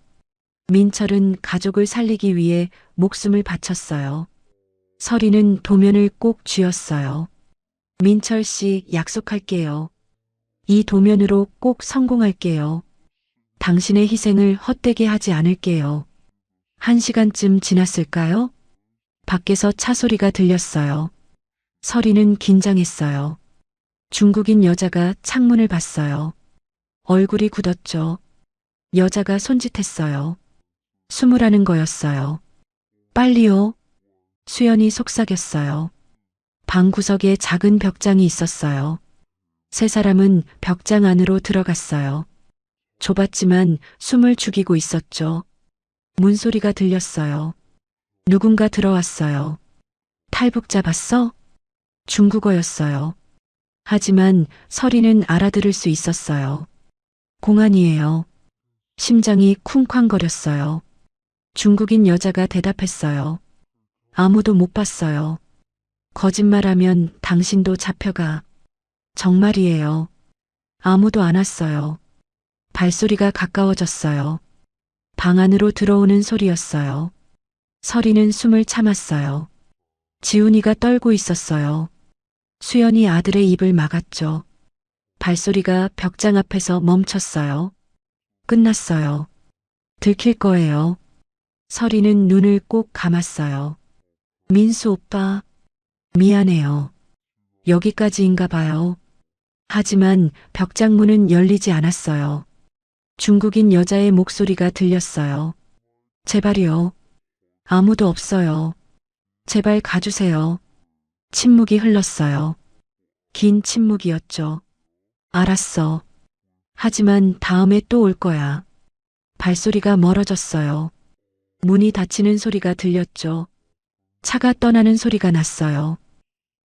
민철은 가족을 살리기 위해 목숨을 바쳤어요. 설이는 도면을 꼭 쥐었어요. 민철 씨, 약속할게요. 이 도면으로 꼭 성공할게요. 당신의 희생을 헛되게 하지 않을게요. 1시간쯤 지났을까요? 밖에서 차 소리가 들렸어요. 설이는 긴장했어요. 중국인 여자가 창문을 봤어요. 얼굴이 굳었죠. 여자가 손짓했어요. 숨으라는 거였어요. 빨리요. 수연이 속삭였어요. 방 구석에 작은 벽장이 있었어요. 세 사람은 벽장 안으로 들어갔어요. 좁았지만 숨을 죽이고 있었죠. 문소리가 들렸어요. 누군가 들어왔어요. 탈북 잡았어? 중국어였어요. 하지만 설이는 알아들을 수 있었어요. 공안이에요. 심장이 쿵쾅거렸어요. 중국인 여자가 대답했어요. 아무도 못 봤어요. 거짓말하면 당신도 잡혀가. 정말이에요. 아무도 안 왔어요. 발소리가 가까워졌어요. 방 안으로 들어오는 소리였어요. 설이는 숨을 참았어요. 지훈이가 떨고 있었어요. 수연이 아들의 입을 막았죠. 발소리가 벽장 앞에서 멈췄어요. 끝났어요. 들킬 거예요. 설이는 눈을 꼭 감았어요. 민수 오빠, 미안해요. 여기까지인가 봐요. 하지만 벽장 문은 열리지 않았어요. 중국인 여자의 목소리가 들렸어요. 제발요. 아무도 없어요. 제발 가주세요. 침묵이 흘렀어요. 긴 침묵이었죠. 알았어. 하지만 다음에 또 올 거야. 발소리가 멀어졌어요. 문이 닫히는 소리가 들렸죠. 차가 떠나는 소리가 났어요.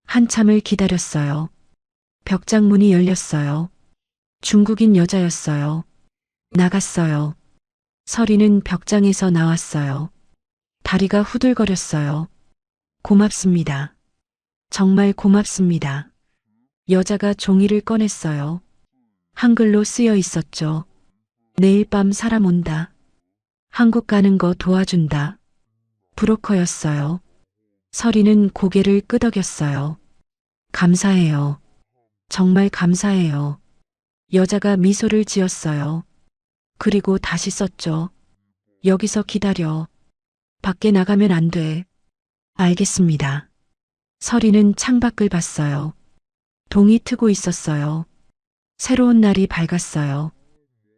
한참을 기다렸어요. 벽장 문이 열렸어요. 중국인 여자였어요. 나갔어요. 설이는 벽장에서 나왔어요. 다리가 후들거렸어요. 고맙습니다. 정말 고맙습니다. 여자가 종이를 꺼냈어요. 한글로 쓰여 있었죠. 내일 밤 사람 온다. 한국 가는 거 도와준다. 브로커였어요. 설이는 고개를 끄덕였어요. 감사해요. 정말 감사해요. 여자가 미소를 지었어요. 그리고 다시 썼죠. 여기서 기다려. 밖에 나가면 안 돼. 알겠습니다. 설이는 창밖을 봤어요. 동이 트고 있었어요. 새로운 날이 밝았어요.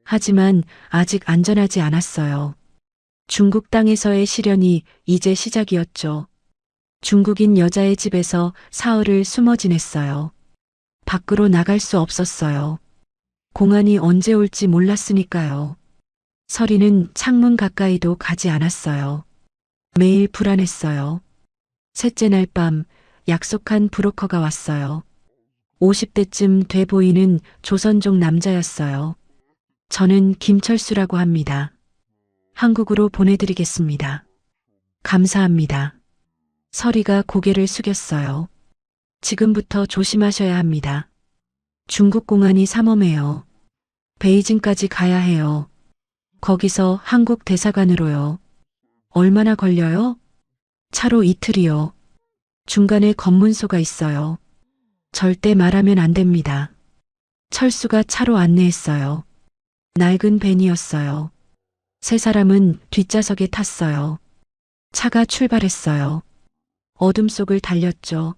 하지만 아직 안전하지 않았어요. 중국 땅에서의 시련이 이제 시작이었죠. 중국인 여자의 집에서 사흘을 숨어 지냈어요. 밖으로 나갈 수 없었어요. 공안이 언제 올지 몰랐으니까요. 설이는 창문 가까이도 가지 않았어요. 매일 불안했어요. 셋째 날 밤 약속한 브로커가 왔어요. 50대쯤 돼 보이는 조선족 남자였어요. 저는 김철수라고 합니다. 한국으로 보내드리겠습니다. 감사합니다. 설이가 고개를 숙였어요. 지금부터 조심하셔야 합니다. 중국 공안이 삼엄해요. 베이징까지 가야 해요. 거기서 한국 대사관으로요. 얼마나 걸려요? 차로 이틀이요. 중간에 검문소가 있어요. 절대 말하면 안 됩니다. 철수가 차로 안내했어요. 낡은 벤이었어요. 세 사람은 뒷좌석에 탔어요. 차가 출발했어요. 어둠 속을 달렸죠.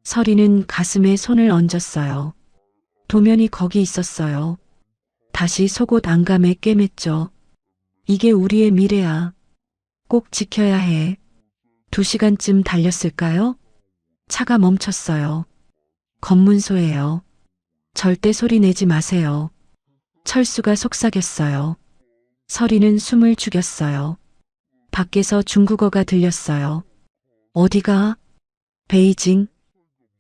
설이는 가슴에 손을 얹었어요. 도면이 거기 있었어요. 다시 속옷 안감에 꿰맸죠. 이게 우리의 미래야. 꼭 지켜야 해. 2시간쯤 달렸을까요? 차가 멈췄어요. 검문소예요. 절대 소리 내지 마세요. 철수가 속삭였어요. 설이는 숨을 죽였어요. 밖에서 중국어가 들렸어요. 어디가? 베이징.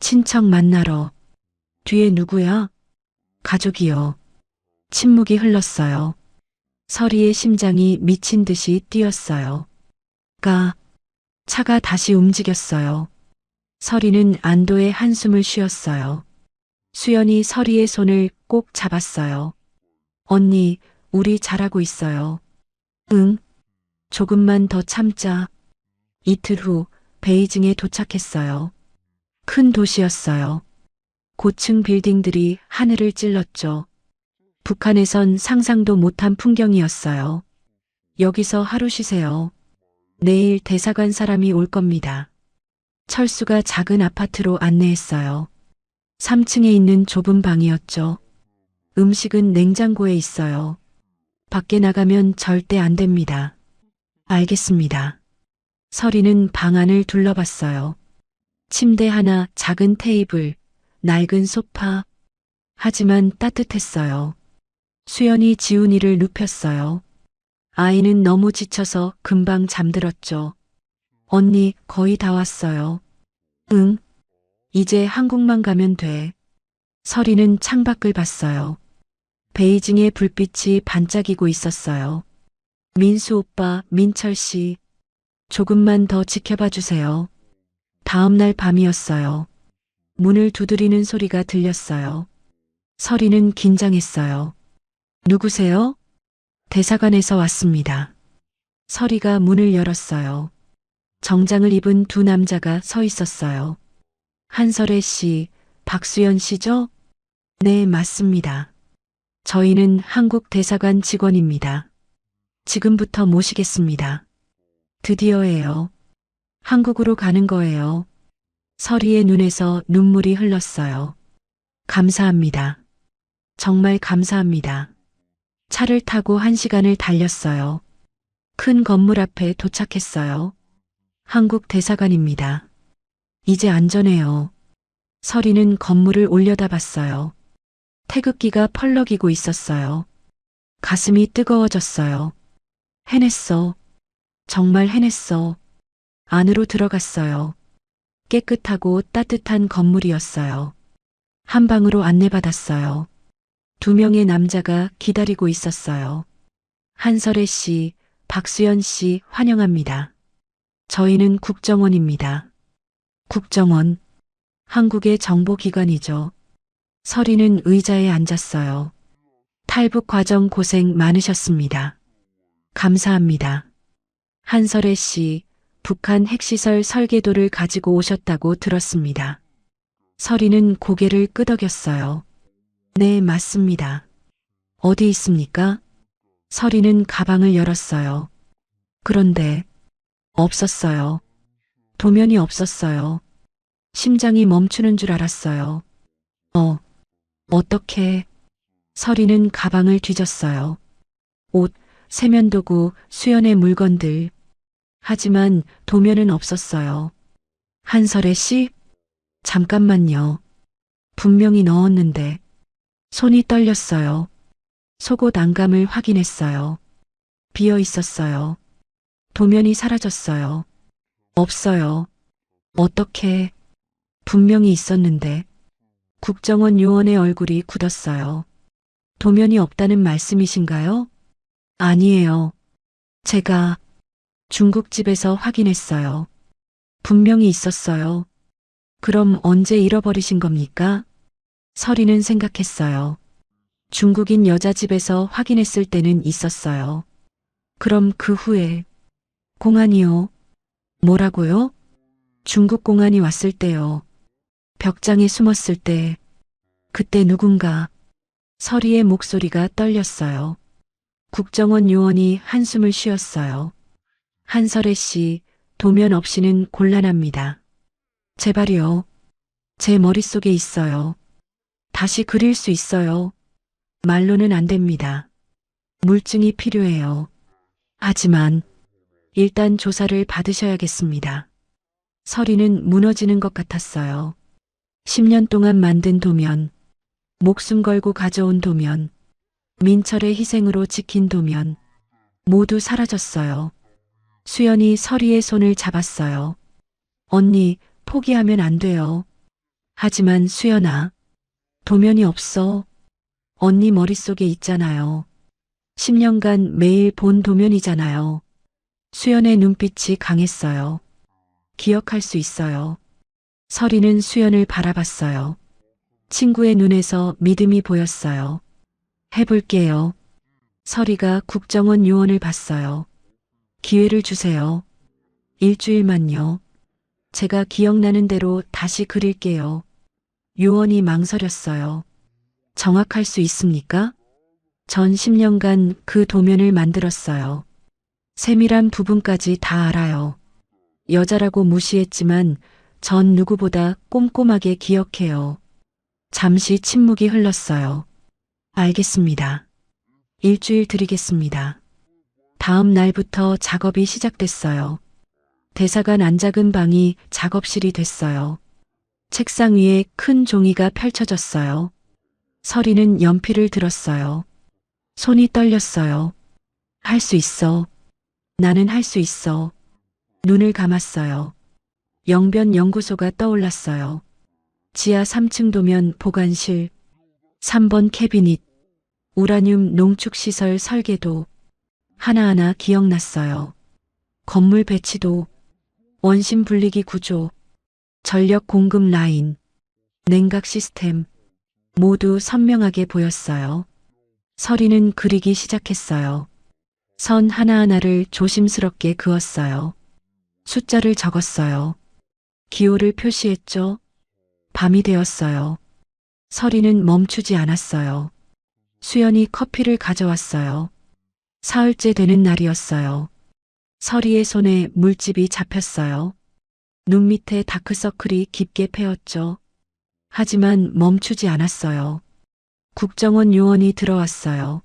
친척 만나러. 뒤에 누구야? 가족이요. 침묵이 흘렀어요. 서리의 심장이 미친 듯이 뛰었어요. 차가 다시 움직였어요. 서리는 안도의 한숨을 쉬었어요. 수연이 서리의 손을 꼭 잡았어요. 언니, 우리 잘하고 있어요. 응, 조금만 더 참자. 이틀 후 베이징에 도착했어요. 큰 도시였어요. 고층 빌딩들이 하늘을 찔렀죠. 북한에선 상상도 못한 풍경이었어요. 여기서 하루 쉬세요. 내일 대사관 사람이 올 겁니다. 철수가 작은 아파트로 안내했어요. 3층에 있는 좁은 방이었죠. 음식은 냉장고에 있어요. 밖에 나가면 절대 안 됩니다. 알겠습니다. 서리는 방 안을 둘러봤어요. 침대 하나, 작은 테이블, 낡은 소파. 하지만 따뜻했어요. 수연이 지훈이를 눕혔어요. 아이는 너무 지쳐서 금방 잠들었죠. 언니, 거의 다 왔어요. 응. 이제 한국만 가면 돼. 서리는 창밖을 봤어요. 베이징의 불빛이 반짝이고 있었어요. 민수 오빠, 민철 씨. 조금만 더 지켜봐 주세요. 다음 날 밤이었어요. 문을 두드리는 소리가 들렸어요. 서리는 긴장했어요. 누구세요? 대사관에서 왔습니다. 서리가 문을 열었어요. 정장을 입은 두 남자가 서 있었어요. 한설혜 씨, 박수연 씨죠? 네, 맞습니다. 저희는 한국 대사관 직원입니다. 지금부터 모시겠습니다. 드디어예요. 한국으로 가는 거예요. 서리의 눈에서 눈물이 흘렀어요. 감사합니다. 정말 감사합니다. 차를 타고 1시간을 달렸어요. 큰 건물 앞에 도착했어요. 한국 대사관입니다. 이제 안전해요. 서리는 건물을 올려다봤어요. 태극기가 펄럭이고 있었어요. 가슴이 뜨거워졌어요. 해냈어. 정말 해냈어. 안으로 들어갔어요. 깨끗하고 따뜻한 건물이었어요. 한 방으로 안내받았어요. 2명의 남자가 기다리고 있었어요. 한설혜 씨, 박수연 씨 환영합니다. 저희는 국정원입니다. 국정원, 한국의 정보기관이죠. 서리는 의자에 앉았어요. 탈북 과정 고생 많으셨습니다. 감사합니다. 한설혜 씨, 북한 핵시설 설계도를 가지고 오셨다고 들었습니다. 서리는 고개를 끄덕였어요. 네, 맞습니다. 어디 있습니까? 서리는 가방을 열었어요. 그런데 없었어요. 도면이 없었어요. 심장이 멈추는 줄 알았어요. 어떻게? 서리는 가방을 뒤졌어요. 옷, 세면도구, 수연의 물건들. 하지만 도면은 없었어요. 한설혜 씨? 잠깐만요. 분명히 넣었는데. 손이 떨렸어요. 속옷 안감을 확인했어요. 비어 있었어요. 도면이 사라졌어요. 없어요. 어떻게? 분명히 있었는데. 국정원 요원의 얼굴이 굳었어요. 도면이 없다는 말씀이신가요? 아니에요. 제가 중국집에서 확인했어요. 분명히 있었어요. 그럼 언제 잃어버리신 겁니까? 서리는 생각했어요. 중국인 여자 집에서 확인했을 때는 있었어요. 그럼 그 후에 공안이요? 뭐라고요? 중국 공안이 왔을 때요. 벽장에 숨었을 때. 그때 누군가. 서리의 목소리가 떨렸어요. 국정원 요원이 한숨을 쉬었어요. 한설혜 씨, 도면 없이는 곤란합니다. 제발요. 제 머릿속에 있어요. 다시 그릴 수 있어요. 말로는 안 됩니다. 물증이 필요해요. 하지만 일단 조사를 받으셔야겠습니다. 서리는 무너지는 것 같았어요. 10년 동안 만든 도면, 목숨 걸고 가져온 도면, 민철의 희생으로 지킨 도면, 모두 사라졌어요. 수연이 서리의 손을 잡았어요. 언니, 포기하면 안 돼요. 하지만 수연아, 도면이 없어. 언니 머릿속에 있잖아요. 10년간 매일 본 도면이잖아요. 수연의 눈빛이 강했어요. 기억할 수 있어요. 설이는 수연을 바라봤어요. 친구의 눈에서 믿음이 보였어요. 해볼게요. 설이가 국정원 요원을 봤어요. 기회를 주세요. 일주일만요. 제가 기억나는 대로 다시 그릴게요. 요원이 망설였어요. 정확할 수 있습니까? 전 10년간 그 도면을 만들었어요. 세밀한 부분까지 다 알아요. 여자라고 무시했지만 전 누구보다 꼼꼼하게 기억해요. 잠시 침묵이 흘렀어요. 알겠습니다. 일주일 드리겠습니다. 다음 날부터 작업이 시작됐어요. 대사관 안작은 방이 작업실이 됐어요. 책상 위에 큰 종이가 펼쳐졌어요. 설이는 연필을 들었어요. 손이 떨렸어요. 할 수 있어. 나는 할 수 있어. 눈을 감았어요. 영변 연구소가 떠올랐어요. 지하 3층 도면 보관실, 3번 캐비닛, 우라늄 농축시설 설계도, 하나하나 기억났어요. 건물 배치도, 원심 분리기 구조, 전력 공급 라인, 냉각 시스템, 모두 선명하게 보였어요. 설이는 그리기 시작했어요. 선 하나하나를 조심스럽게 그었어요. 숫자를 적었어요. 기호를 표시했죠. 밤이 되었어요. 설이는 멈추지 않았어요. 수연이 커피를 가져왔어요. 사흘째 되는 날이었어요. 설이의 손에 물집이 잡혔어요. 눈 밑에 다크서클이 깊게 패였죠. 하지만 멈추지 않았어요. 국정원 요원이 들어왔어요.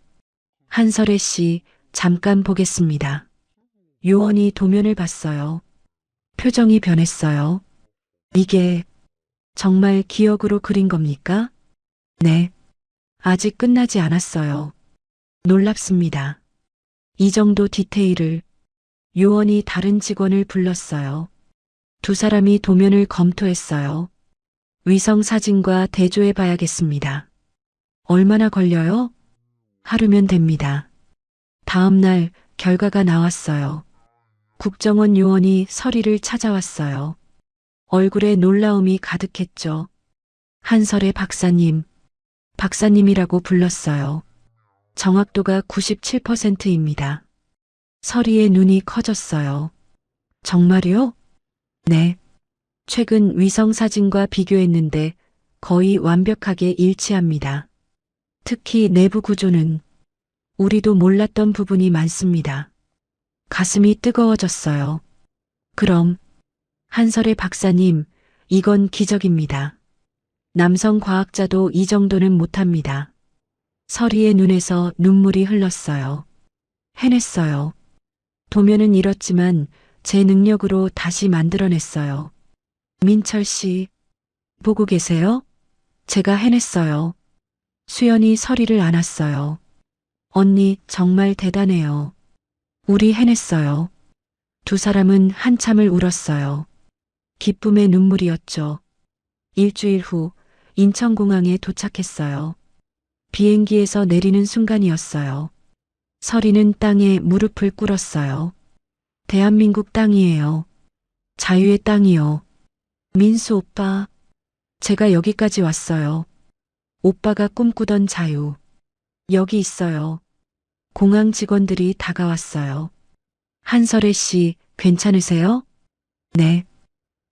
한설혜 씨, 잠깐 보겠습니다. 요원이 도면을 봤어요. 표정이 변했어요. 이게 정말 기억으로 그린 겁니까? 네. 아직 끝나지 않았어요. 놀랍습니다. 이 정도 디테일을 요원이 다른 직원을 불렀어요. 두 사람이 도면을 검토했어요. 위성 사진과 대조해 봐야겠습니다. 얼마나 걸려요? 하루면 됩니다. 다음 날 결과가 나왔어요. 국정원 요원이 설이를 찾아왔어요. 얼굴에 놀라움이 가득했죠. 한설의 박사님, 박사님이라고 불렀어요. 정확도가 97%입니다. 설이의 눈이 커졌어요. 정말요? 네. 최근 위성 사진과 비교했는데 거의 완벽하게 일치합니다. 특히 내부 구조는 우리도 몰랐던 부분이 많습니다. 가슴이 뜨거워졌어요. 그럼 한설의 박사님, 이건 기적입니다. 남성 과학자도 이 정도는 못합니다. 설이의 눈에서 눈물이 흘렀어요. 해냈어요. 도면은 잃었지만 제 능력으로 다시 만들어냈어요. 민철 씨, 보고 계세요? 제가 해냈어요. 수연이 설이를 안았어요. 언니 정말 대단해요. 우리 해냈어요. 두 사람은 한참을 울었어요. 기쁨의 눈물이었죠. 일주일 후 인천공항에 도착했어요. 비행기에서 내리는 순간이었어요. 설이는 땅에 무릎을 꿇었어요. 대한민국 땅이에요. 자유의 땅이요. 민수 오빠, 제가 여기까지 왔어요. 오빠가 꿈꾸던 자유. 여기 있어요. 공항 직원들이 다가왔어요. 한설혜 씨, 괜찮으세요? 네,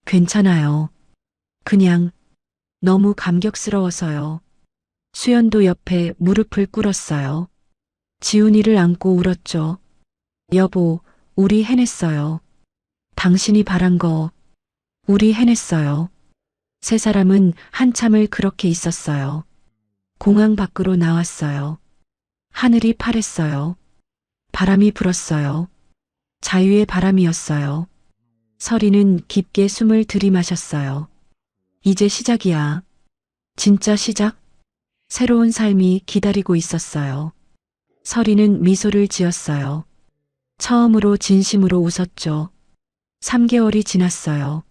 괜찮아요. 그냥 너무 감격스러워서요. 수연도 옆에 무릎을 꿇었어요. 지훈이를 안고 울었죠. 여보, 우리 해냈어요. 당신이 바란 거, 우리 해냈어요. 세 사람은 한참을 그렇게 있었어요. 공항 밖으로 나왔어요. 하늘이 파랬어요. 바람이 불었어요. 자유의 바람이었어요. 설이는 깊게 숨을 들이마셨어요. 이제 시작이야. 진짜 시작? 새로운 삶이 기다리고 있었어요. 설이는 미소를 지었어요. 처음으로 진심으로 웃었죠. 3개월이 지났어요.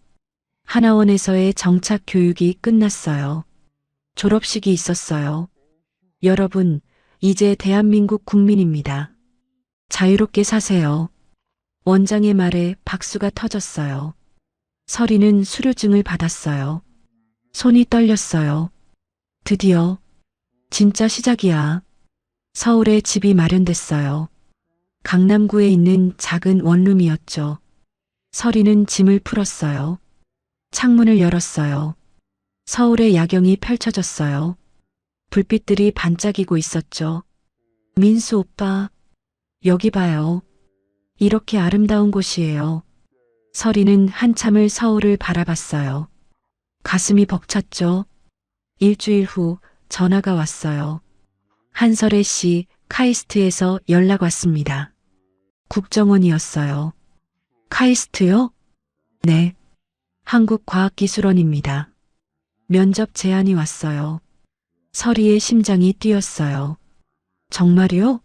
하나원에서의 정착 교육이 끝났어요. 졸업식이 있었어요. 여러분, 이제 대한민국 국민입니다. 자유롭게 사세요. 원장의 말에 박수가 터졌어요. 서리는 수료증을 받았어요. 손이 떨렸어요. 드디어 진짜 시작이야. 서울에 집이 마련됐어요. 강남구에 있는 작은 원룸이었죠. 서리는 짐을 풀었어요. 창문을 열었어요. 서울의 야경이 펼쳐졌어요. 불빛들이 반짝이고 있었죠. 민수 오빠, 여기 봐요. 이렇게 아름다운 곳이에요. 서리는 한참을 서울을 바라봤어요. 가슴이 벅찼죠. 일주일 후 전화가 왔어요. 한설혜 씨 카이스트에서 연락 왔습니다. 국정원이었어요. 카이스트요? 네. 한국과학기술원입니다. 면접 제안이 왔어요. 서리의 심장이 뛰었어요. 정말요?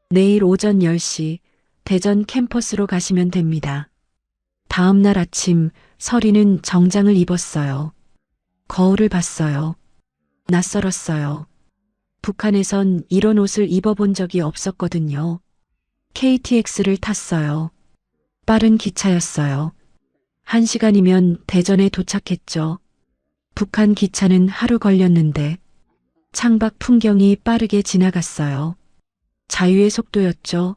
내일 오전 10시 대전 캠퍼스로 가시면 됩니다. 다음 날 아침 서리는 정장을 입었어요. 거울을 봤어요. 낯설었어요. 북한에선 이런 옷을 입어본 적이 없었거든요. KTX를 탔어요. 빠른 기차였어요. 1시간이면 대전에 도착했죠. 북한 기차는 하루 걸렸는데 창밖 풍경이 빠르게 지나갔어요. 자유의 속도였죠.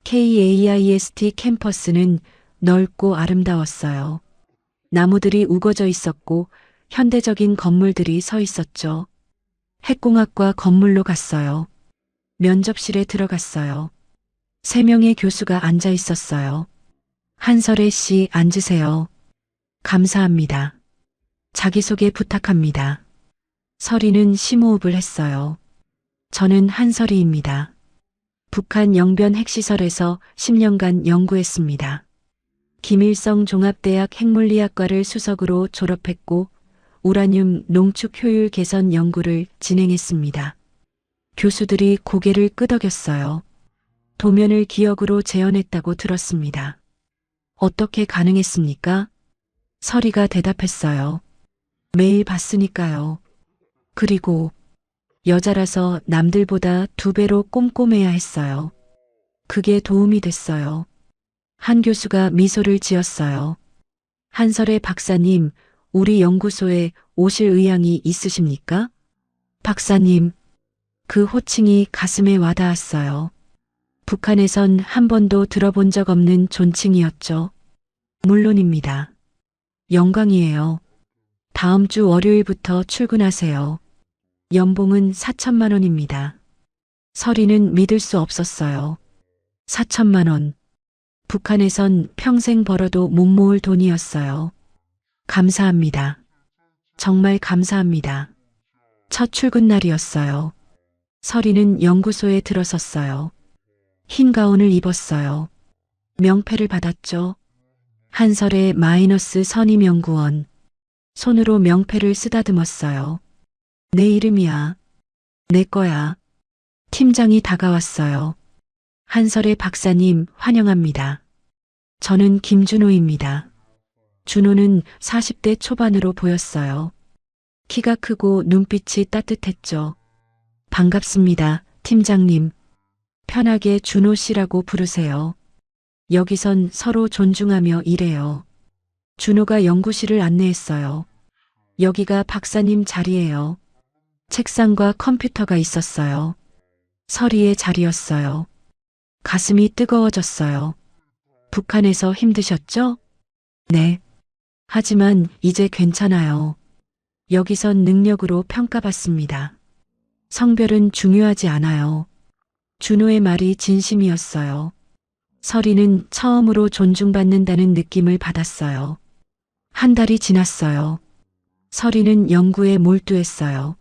KAIST 캠퍼스는 넓고 아름다웠어요. 나무들이 우거져 있었고 현대적인 건물들이 서 있었죠. 핵공학과 건물로 갔어요. 면접실에 들어갔어요. 3명의 교수가 앉아 있었어요. 한설혜 씨 앉으세요. 감사합니다. 자기소개 부탁합니다. 서리는 심호흡을 했어요. 저는 한설희입니다. 북한 영변 핵시설에서 10년간 연구했습니다. 김일성 종합대학 핵물리학과를 수석으로 졸업했고 우라늄 농축 효율 개선 연구를 진행했습니다. 교수들이 고개를 끄덕였어요. 도면을 기억으로 재현했다고 들었습니다. 어떻게 가능했습니까? 서리가 대답했어요. 매일 봤으니까요. 그리고 여자라서 남들보다 2배로 꼼꼼해야 했어요. 그게 도움이 됐어요. 한 교수가 미소를 지었어요. 한설혜 박사님, 우리 연구소에 오실 의향이 있으십니까? 박사님, 그 호칭이 가슴에 와닿았어요. 북한에선 한 번도 들어본 적 없는 존칭이었죠. 물론입니다. 영광이에요. 다음 주 월요일부터 출근하세요. 연봉은 4천만 원입니다. 서리는 믿을 수 없었어요. 4천만 원. 북한에선 평생 벌어도 못 모을 돈이었어요. 감사합니다. 정말 감사합니다. 첫 출근 날이었어요. 서리는 연구소에 들어섰어요. 흰 가운을 입었어요. 명패를 받았죠. 한설의 마이너스 선임연구원. 손으로 명패를 쓰다듬었어요. 내 이름이야. 내 거야. 팀장이 다가왔어요. 한설의 박사님 환영합니다. 저는 김준호입니다. 준호는 40대 초반으로 보였어요. 키가 크고 눈빛이 따뜻했죠. 반갑습니다, 팀장님. 편하게 준호 씨라고 부르세요. 여기선 서로 존중하며 일해요. 준호가 연구실을 안내했어요. 여기가 박사님 자리예요. 책상과 컴퓨터가 있었어요. 서리의 자리였어요. 가슴이 뜨거워졌어요. 북한에서 힘드셨죠? 네. 하지만 이제 괜찮아요. 여기선 능력으로 평가받습니다. 성별은 중요하지 않아요. 준호의 말이 진심이었어요. 서리는 처음으로 존중받는다는 느낌을 받았어요. 한 달이 지났어요. 서리는 연구에 몰두했어요.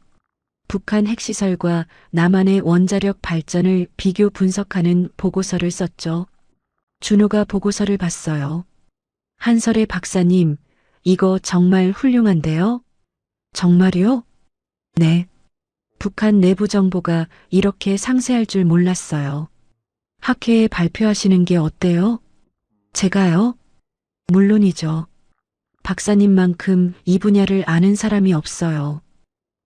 북한 핵시설과 남한의 원자력 발전을 비교 분석하는 보고서를 썼죠. 준호가 보고서를 봤어요. 한설혜 박사님, 이거 정말 훌륭한데요? 정말요? 네. 북한 내부 정보가 이렇게 상세할 줄 몰랐어요. 학회에 발표하시는 게 어때요? 제가요? 물론이죠. 박사님만큼 이 분야를 아는 사람이 없어요.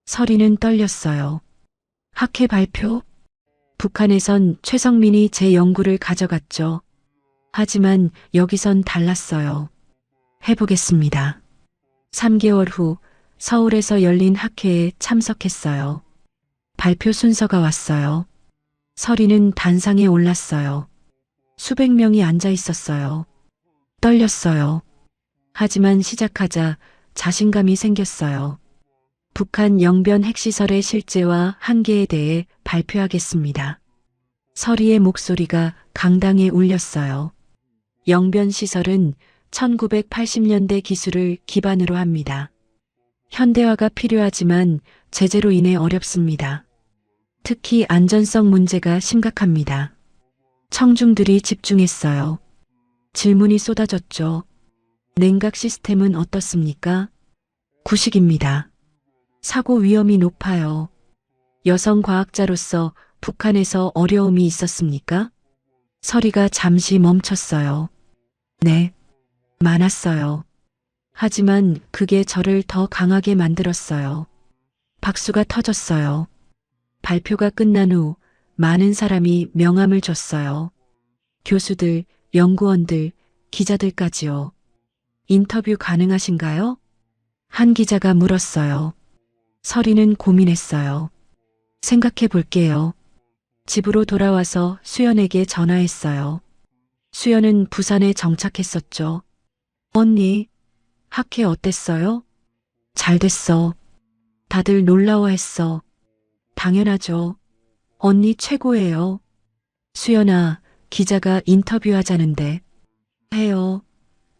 서리는 떨렸어요. 학회 발표? 북한에선 최성민이 제 연구를 가져갔죠. 하지만 여기선 달랐어요. 해보겠습니다. 3개월 후 서울에서 열린 학회에 참석했어요. 발표 순서가 왔어요. 서리는 단상에 올랐어요. 수백 명이 앉아 있었어요. 떨렸어요. 하지만 시작하자 자신감이 생겼어요. 북한 영변 핵시설의 실제와 한계에 대해 발표하겠습니다. 서리의 목소리가 강당에 울렸어요. 영변 시설은 1980년대 기술을 기반으로 합니다. 현대화가 필요하지만 제재로 인해 어렵습니다. 특히 안전성 문제가 심각합니다. 청중들이 집중했어요. 질문이 쏟아졌죠. 냉각 시스템은 어떻습니까? 구식입니다. 사고 위험이 높아요. 여성 과학자로서 북한에서 어려움이 있었습니까? 서리가 잠시 멈췄어요. 네, 많았어요. 하지만 그게 저를 더 강하게 만들었어요. 박수가 터졌어요. 발표가 끝난 후 많은 사람이 명함을 줬어요. 교수들, 연구원들, 기자들까지요. 인터뷰 가능하신가요? 한 기자가 물었어요. 서리는 고민했어요. 생각해 볼게요. 집으로 돌아와서 수연에게 전화했어요. 수연은 부산에 정착했었죠. 언니, 학회 어땠어요? 잘 됐어. 다들 놀라워했어. 당연하죠. 언니 최고예요. 수연아, 기자가 인터뷰하자는데. 해요.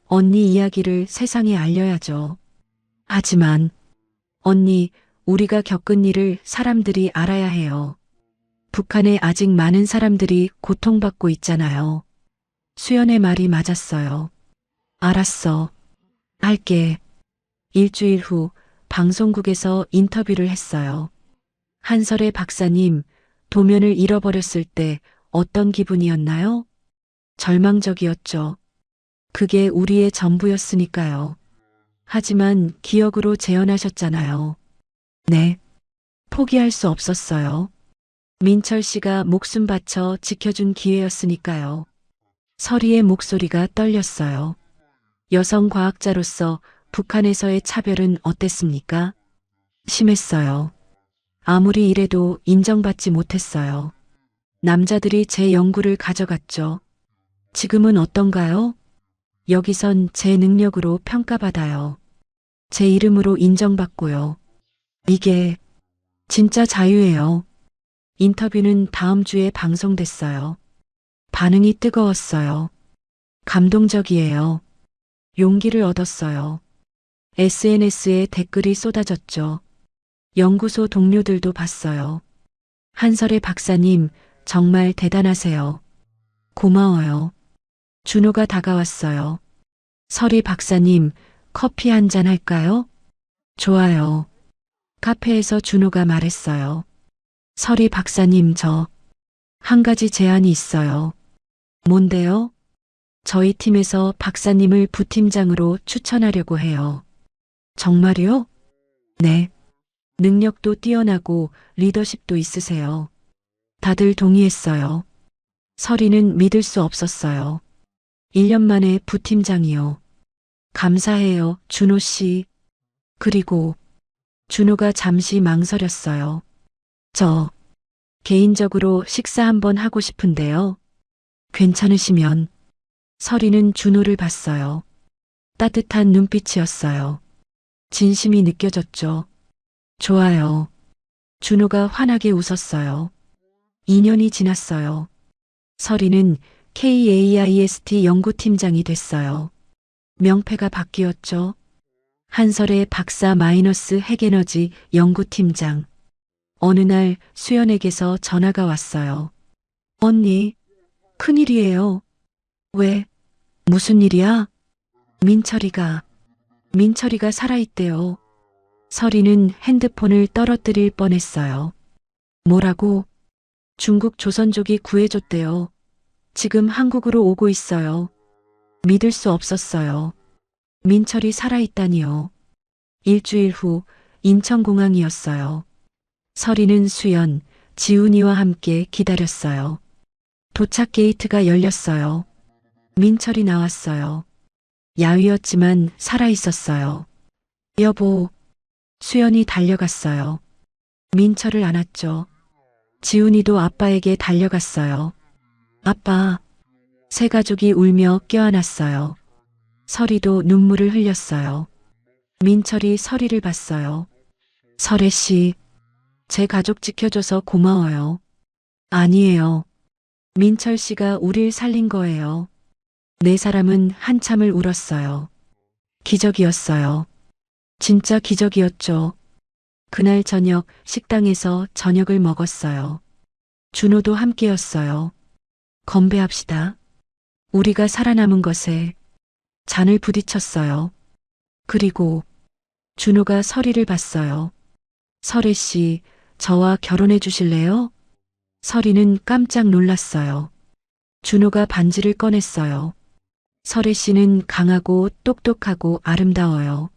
언니 이야기를 세상에 알려야죠. 하지만, 언니, 우리가 겪은 일을 사람들이 알아야 해요. 북한에 아직 많은 사람들이 고통받고 있잖아요. 수연의 말이 맞았어요. 알았어. 할게. 일주일 후 방송국에서 인터뷰를 했어요. 한설의 박사님, 도면을 잃어버렸을 때 어떤 기분이었나요? 절망적이었죠. 그게 우리의 전부였으니까요. 하지만 기억으로 재현하셨잖아요. 네. 포기할 수 없었어요. 민철 씨가 목숨 바쳐 지켜준 기회였으니까요. 서리의 목소리가 떨렸어요. 여성 과학자로서 북한에서의 차별은 어땠습니까? 심했어요. 아무리 이래도 인정받지 못했어요. 남자들이 제 연구를 가져갔죠. 지금은 어떤가요? 여기선 제 능력으로 평가받아요. 제 이름으로 인정받고요. 이게 진짜 자유예요. 인터뷰는 다음 주에 방송됐어요. 반응이 뜨거웠어요. 감동적이에요. 용기를 얻었어요. SNS에 댓글이 쏟아졌죠. 연구소 동료들도 봤어요. 한설의 박사님, 정말 대단하세요. 고마워요. 준호가 다가왔어요. 설이 박사님, 커피 한 잔 할까요? 좋아요. 카페에서 준호가 말했어요. 설이 박사님, 한 가지 제안이 있어요. 뭔데요? 저희 팀에서 박사님을 부팀장으로 추천하려고 해요. 정말요? 네. 능력도 뛰어나고 리더십도 있으세요. 다들 동의했어요. 설이는 믿을 수 없었어요. 1년 만에 부팀장이요. 감사해요, 준호 씨. 그리고 준호가 잠시 망설였어요. 저 개인적으로 식사 한번 하고 싶은데요. 괜찮으시면. 설이는 준호를 봤어요. 따뜻한 눈빛이었어요. 진심이 느껴졌죠. 좋아요. 준호가 환하게 웃었어요. 2년이 지났어요. 설이는 KAIST 연구팀장이 됐어요. 명패가 바뀌었죠. 한설의 박사 마이너스 핵에너지 연구팀장. 어느 날 수연에게서 전화가 왔어요. 언니, 큰일이에요. 왜? 무슨 일이야? 민철이가 살아있대요. 설이는 핸드폰을 떨어뜨릴 뻔했어요. 뭐라고? 중국 조선족이 구해줬대요. 지금 한국으로 오고 있어요. 믿을 수 없었어요. 민철이 살아있다니요. 일주일 후 인천공항이었어요. 설이는 수연, 지훈이와 함께 기다렸어요. 도착 게이트가 열렸어요. 민철이 나왔어요. 야위었지만 살아있었어요. 여보, 수연이 달려갔어요. 민철을 안았죠. 지훈이도 아빠에게 달려갔어요. 아빠, 세 가족이 울며 껴안았어요. 설이도 눈물을 흘렸어요. 민철이 설이를 봤어요. 설애 씨, 제 가족 지켜줘서 고마워요. 아니에요. 민철 씨가 우릴 살린 거예요. 네 사람은 한참을 울었어요. 기적이었어요. 진짜 기적이었죠. 그날 저녁 식당에서 저녁을 먹었어요. 준호도 함께였어요. 건배합시다. 우리가 살아남은 것에 잔을 부딪혔어요. 그리고 준호가 설이를 봤어요. 설애 씨, 저와 결혼해 주실래요? 설이는 깜짝 놀랐어요. 준호가 반지를 꺼냈어요. 설애 씨는 강하고 똑똑하고 아름다워요.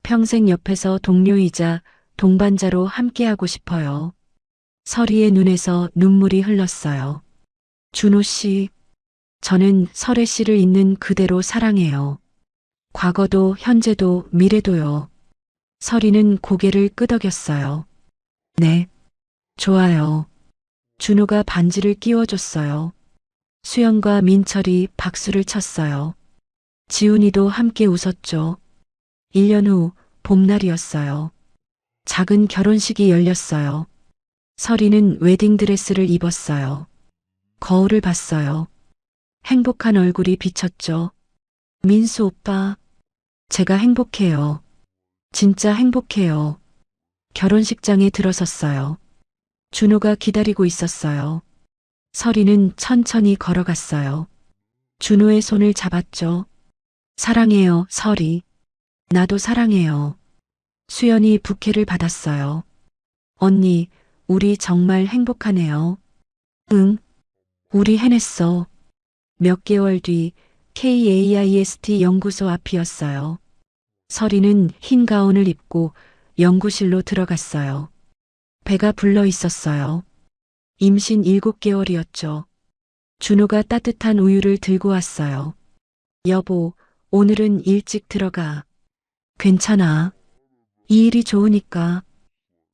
평생 옆에서 동료이자 동반자로 함께하고 싶어요. 설이의 눈에서 눈물이 흘렀어요. 준호 씨, 저는 설애 씨를 있는 그대로 사랑해요. 과거도 현재도 미래도요. 설이는 고개를 끄덕였어요. 네, 좋아요. 준호가 반지를 끼워줬어요. 수연과 민철이 박수를 쳤어요. 지훈이도 함께 웃었죠. 1년 후 봄날이었어요. 작은 결혼식이 열렸어요. 설이는 웨딩드레스를 입었어요. 거울을 봤어요. 행복한 얼굴이 비쳤죠. 민수 오빠, 제가 행복해요. 진짜 행복해요. 결혼식장에 들어섰어요. 준호가 기다리고 있었어요. 설이는 천천히 걸어갔어요. 준호의 손을 잡았죠. 사랑해요, 설이. 나도 사랑해요. 수연이 부케를 받았어요. 언니, 우리 정말 행복하네요. 응, 우리 해냈어. 몇 개월 뒤 KAIST 연구소 앞이었어요. 설이는 흰 가운을 입고 연구실로 들어갔어요. 배가 불러 있었어요. 임신 7개월이었죠. 준호가 따뜻한 우유를 들고 왔어요. 여보, 오늘은 일찍 들어가. 괜찮아. 이 일이 좋으니까.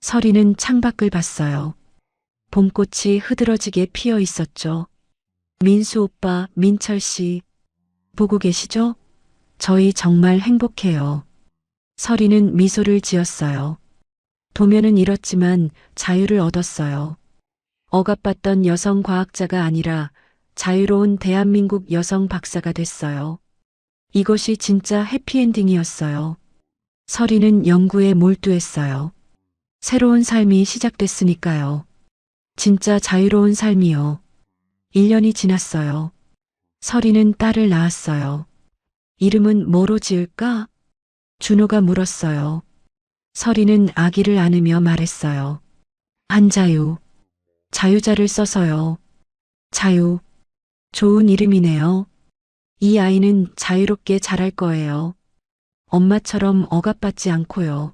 설이는 창밖을 봤어요. 봄꽃이 흐드러지게 피어 있었죠. 민수 오빠, 민철 씨, 보고 계시죠? 저희 정말 행복해요. 설이는 미소를 지었어요. 도면은 잃었지만 자유를 얻었어요. 억압받던 여성 과학자가 아니라 자유로운 대한민국 여성 박사가 됐어요. 이것이 진짜 해피엔딩이었어요. 설이는 연구에 몰두했어요. 새로운 삶이 시작됐으니까요. 진짜 자유로운 삶이요. 1년이 지났어요. 설이는 딸을 낳았어요. 이름은 뭐로 지을까? 준호가 물었어요. 설이는 아기를 안으며 말했어요. 한자유. 자유자를 써서요. 자유. 좋은 이름이네요. 이 아이는 자유롭게 자랄 거예요. 엄마처럼 억압받지 않고요.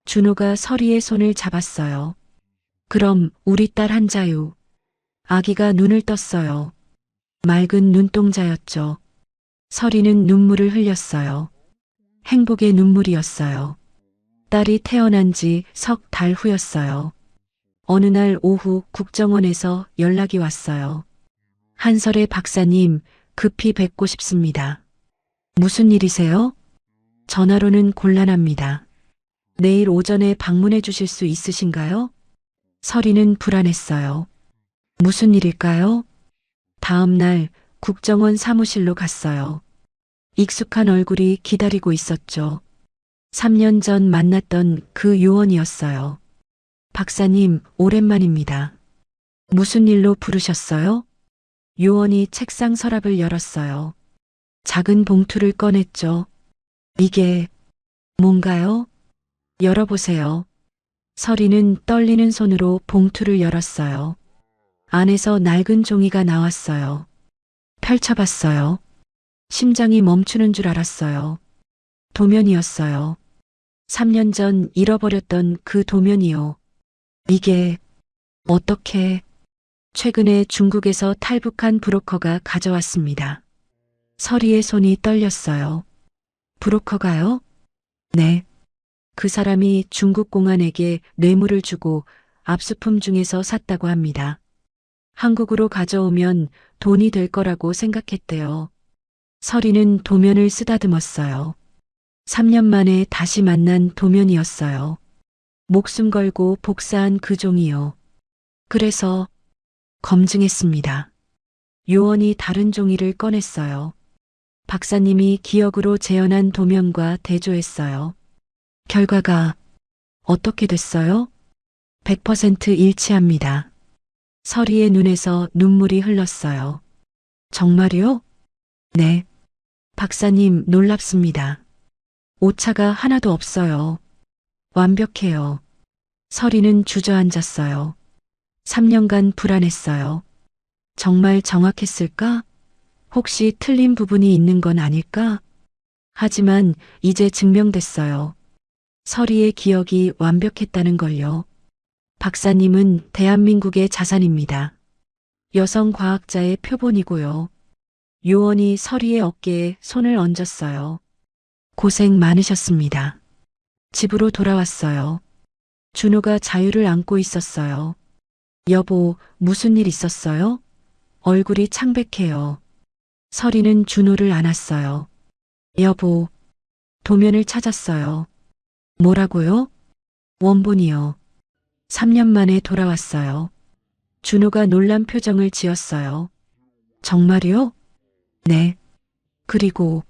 준호가 설이의 손을 잡았어요. 그럼 우리 딸 한자유. 아기가 눈을 떴어요. 맑은 눈동자였죠. 설이는 눈물을 흘렸어요. 행복의 눈물이었어요. 딸이 태어난 지 석 달 후였어요. 어느 날 오후 국정원에서 연락이 왔어요. 한설의 박사님, 급히 뵙고 싶습니다. 무슨 일이세요? 전화로는 곤란합니다. 내일 오전에 방문해 주실 수 있으신가요? 설이는 불안했어요. 무슨 일일까요? 다음 날 국정원 사무실로 갔어요. 익숙한 얼굴이 기다리고 있었죠. 3년 전 만났던 그 요원이었어요. 박사님, 오랜만입니다. 무슨 일로 부르셨어요? 요원이 책상 서랍을 열었어요. 작은 봉투를 꺼냈죠. 이게 뭔가요? 열어보세요. 설이는 떨리는 손으로 봉투를 열었어요. 안에서 낡은 종이가 나왔어요. 펼쳐봤어요. 심장이 멈추는 줄 알았어요. 도면이었어요. 3년 전 잃어버렸던 그 도면이요. 이게 어떻게? 최근에 중국에서 탈북한 브로커가 가져왔습니다. 서리의 손이 떨렸어요. 브로커가요? 네. 그 사람이 중국 공안에게 뇌물을 주고 압수품 중에서 샀다고 합니다. 한국으로 가져오면 돈이 될 거라고 생각했대요. 서리는 도면을 쓰다듬었어요. 3년 만에 다시 만난 도면이었어요. 목숨 걸고 복사한 그 종이요. 그래서 검증했습니다. 요원이 다른 종이를 꺼냈어요. 박사님이 기억으로 재현한 도면과 대조했어요. 결과가 어떻게 됐어요? 100% 일치합니다. 서리의 눈에서 눈물이 흘렀어요. 정말요? 네. 박사님 놀랍습니다. 오차가 하나도 없어요. 완벽해요. 서리는 주저앉았어요. 3년간 불안했어요. 정말 정확했을까? 혹시 틀린 부분이 있는 건 아닐까? 하지만 이제 증명됐어요. 서리의 기억이 완벽했다는 걸요. 박사님은 대한민국의 자산입니다. 여성 과학자의 표본이고요. 요원이 서리의 어깨에 손을 얹었어요. 고생 많으셨습니다. 집으로 돌아왔어요. 준호가 자유를 안고 있었어요. 여보, 무슨 일 있었어요? 얼굴이 창백해요. 서리는 준호를 안았어요. 여보, 도면을 찾았어요. 뭐라고요? 원본이요. 3년 만에 돌아왔어요. 준호가 놀란 표정을 지었어요. 정말요? 네. 그리고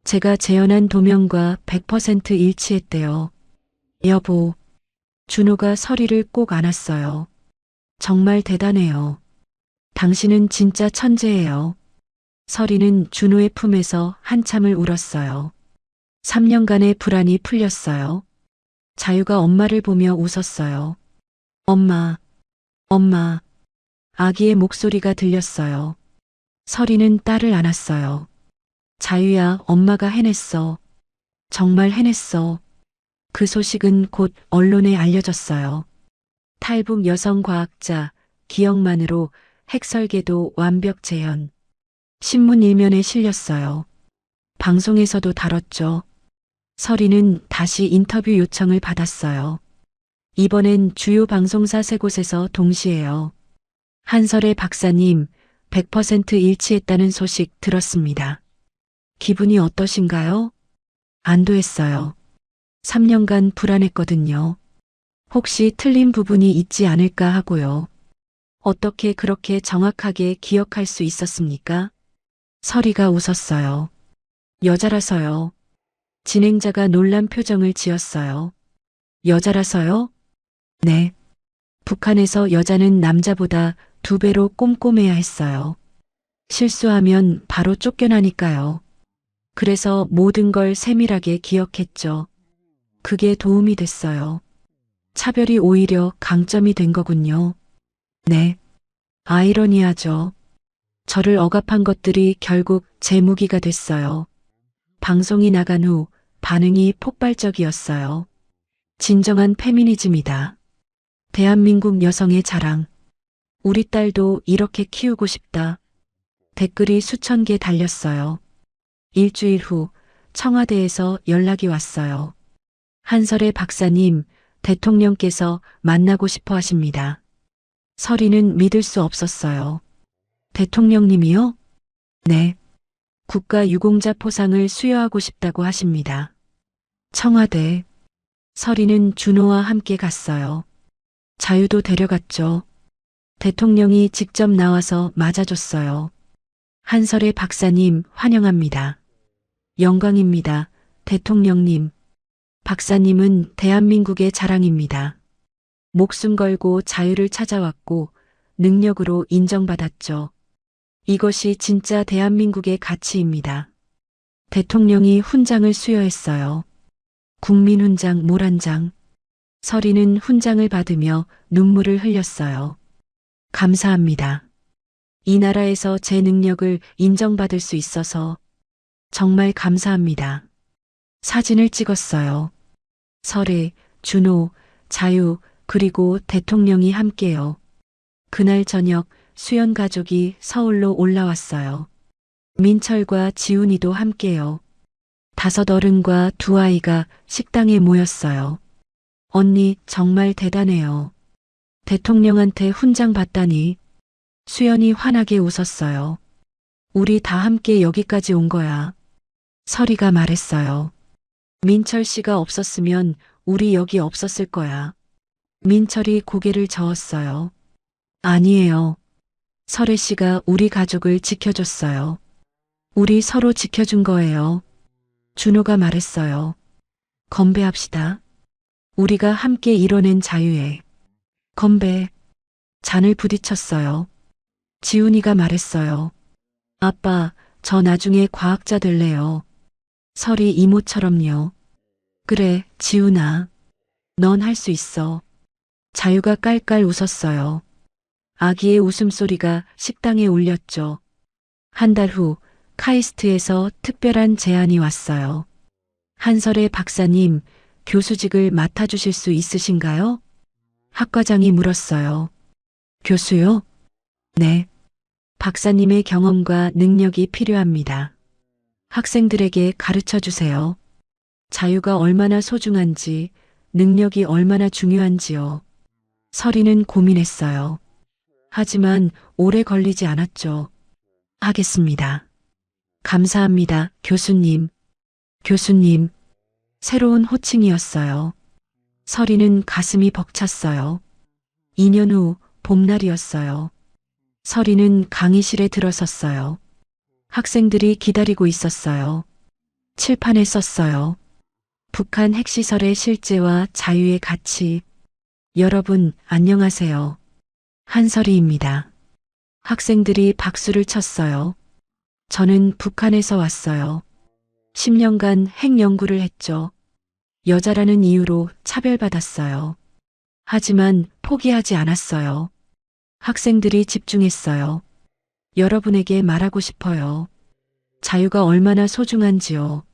제가 재현한 도면과 100% 일치했대요. 여보, 준호가 서리를 꼭 안았어요. 정말 대단해요. 당신은 진짜 천재예요. 서리는 준호의 품에서 한참을 울었어요. 3년간의 불안이 풀렸어요. 자유가 엄마를 보며 웃었어요. 엄마, 엄마. 아기의 목소리가 들렸어요. 서리는 딸을 안았어요. 자유야, 엄마가 해냈어. 정말 해냈어. 그 소식은 곧 언론에 알려졌어요. 탈북 여성 과학자, 기억만으로 핵설계도 완벽 재현. 신문 일면에 실렸어요. 방송에서도 다뤘죠. 서리는 다시 인터뷰 요청을 받았어요. 이번엔 주요 방송사 3곳에서 동시에요. 한설의 박사님, 100% 일치했다는 소식 들었습니다. 기분이 어떠신가요? 안도했어요. 3년간 불안했거든요. 혹시 틀린 부분이 있지 않을까 하고요. 어떻게 그렇게 정확하게 기억할 수 있었습니까? 서리가 웃었어요. 여자라서요. 진행자가 놀란 표정을 지었어요. 여자라서요? 네. 북한에서 여자는 남자보다 2배로 꼼꼼해야 했어요. 실수하면 바로 쫓겨나니까요. 그래서 모든 걸 세밀하게 기억했죠. 그게 도움이 됐어요. 차별이 오히려 강점이 된 거군요. 네. 아이러니하죠. 저를 억압한 것들이 결국 제 무기가 됐어요. 방송이 나간 후 반응이 폭발적이었어요. 진정한 페미니즘이다. 대한민국 여성의 자랑. 우리 딸도 이렇게 키우고 싶다. 댓글이 수천 개 달렸어요. 일주일 후 청와대에서 연락이 왔어요. 한설의 박사님, 대통령께서 만나고 싶어 하십니다. 서리는 믿을 수 없었어요. 대통령님이요? 네. 국가 유공자 포상을 수여하고 싶다고 하십니다. 청와대. 서리는 준호와 함께 갔어요. 자유도 데려갔죠. 대통령이 직접 나와서 맞아줬어요. 한설의 박사님 환영합니다. 영광입니다. 대통령님. 박사님은 대한민국의 자랑입니다. 목숨 걸고 자유를 찾아왔고 능력으로 인정받았죠. 이것이 진짜 대한민국의 가치입니다. 대통령이 훈장을 수여했어요. 국민훈장 모란장. 서리는 훈장을 받으며 눈물을 흘렸어요. 감사합니다. 이 나라에서 제 능력을 인정받을 수 있어서 정말 감사합니다. 사진을 찍었어요. 설에, 준호, 자유, 그리고 대통령이 함께요. 그날 저녁 수연 가족이 서울로 올라왔어요. 민철과 지훈이도 함께요. 5 어른과 2 아이가 식당에 모였어요. 언니 정말 대단해요. 대통령한테 훈장 받다니. 수연이 환하게 웃었어요. 우리 다 함께 여기까지 온 거야. 설이가 말했어요. 민철 씨가 없었으면 우리 여기 없었을 거야. 민철이 고개를 저었어요. 아니에요. 설혜 씨가 우리 가족을 지켜줬어요. 우리 서로 지켜준 거예요. 준호가 말했어요. 건배합시다. 우리가 함께 이뤄낸 자유에. 건배. 잔을 부딪혔어요. 지훈이가 말했어요. 아빠, 저 나중에 과학자 될래요. 설이 이모처럼요. 그래, 지훈아. 넌 할 수 있어. 자유가 깔깔 웃었어요. 아기의 웃음소리가 식당에 울렸죠. 1달 후 카이스트에서 특별한 제안이 왔어요. 한설의 박사님, 교수직을 맡아주실 수 있으신가요? 학과장이 물었어요. 교수요? 네. 박사님의 경험과 능력이 필요합니다. 학생들에게 가르쳐 주세요. 자유가 얼마나 소중한지, 능력이 얼마나 중요한지요. 설이는 고민했어요. 하지만 오래 걸리지 않았죠. 하겠습니다. 감사합니다, 교수님. 교수님. 새로운 호칭이었어요. 설이는 가슴이 벅찼어요. 2년 후 봄날이었어요. 설이는 강의실에 들어섰어요. 학생들이 기다리고 있었어요. 칠판에 썼어요. 북한 핵시설의 실제와 자유의 가치. 여러분, 안녕하세요. 한설이입니다. 학생들이 박수를 쳤어요. 저는 북한에서 왔어요. 10년간 핵 연구를 했죠. 여자라는 이유로 차별받았어요. 하지만 포기하지 않았어요. 학생들이 집중했어요. 여러분에게 말하고 싶어요. 자유가 얼마나 소중한지요.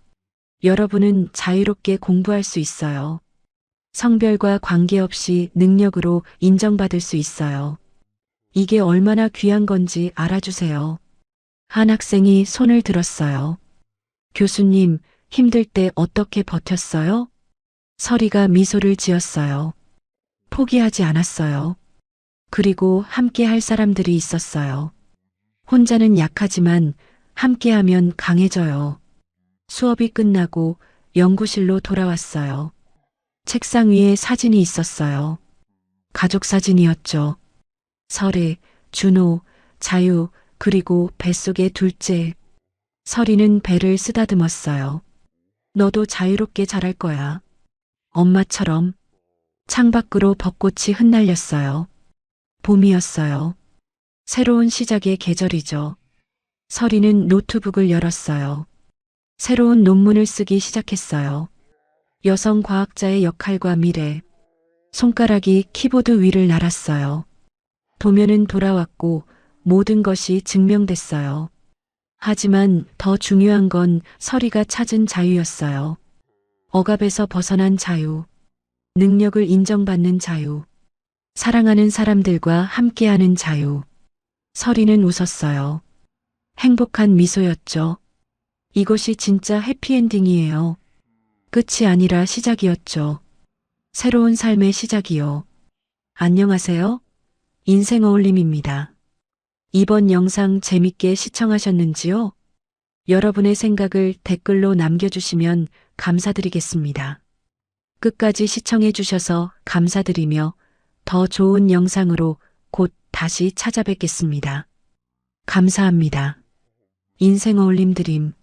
여러분은 자유롭게 공부할 수 있어요. 성별과 관계없이 능력으로 인정받을 수 있어요. 이게 얼마나 귀한 건지 알아주세요. 한 학생이 손을 들었어요. 교수님, 힘들 때 어떻게 버텼어요? 설이가 미소를 지었어요. 포기하지 않았어요. 그리고 함께 할 사람들이 있었어요. 혼자는 약하지만 함께하면 강해져요. 수업이 끝나고 연구실로 돌아왔어요. 책상 위에 사진이 있었어요. 가족 사진이었죠. 설혜, 준호, 자유, 그리고 뱃속의 둘째. 설이는 배를 쓰다듬었어요. 너도 자유롭게 자랄 거야. 엄마처럼. 창밖으로 벚꽃이 흩날렸어요. 봄이었어요. 새로운 시작의 계절이죠. 설이는 노트북을 열었어요. 새로운 논문을 쓰기 시작했어요. 여성 과학자의 역할과 미래. 손가락이 키보드 위를 날았어요. 도면은 돌아왔고 모든 것이 증명됐어요. 하지만 더 중요한 건 설이가 찾은 자유였어요. 억압에서 벗어난 자유. 능력을 인정받는 자유. 사랑하는 사람들과 함께하는 자유. 설이는 웃었어요. 행복한 미소였죠. 이것이 진짜 해피엔딩이에요. 끝이 아니라 시작이었죠. 새로운 삶의 시작이요. 안녕하세요. 인생 어울림입니다. 이번 영상 재밌게 시청하셨는지요? 여러분의 생각을 댓글로 남겨주시면 감사드리겠습니다. 끝까지 시청해 주셔서 감사드리며 더 좋은 영상으로 곧 다시 찾아뵙겠습니다. 감사합니다. 인생 어울림 드림.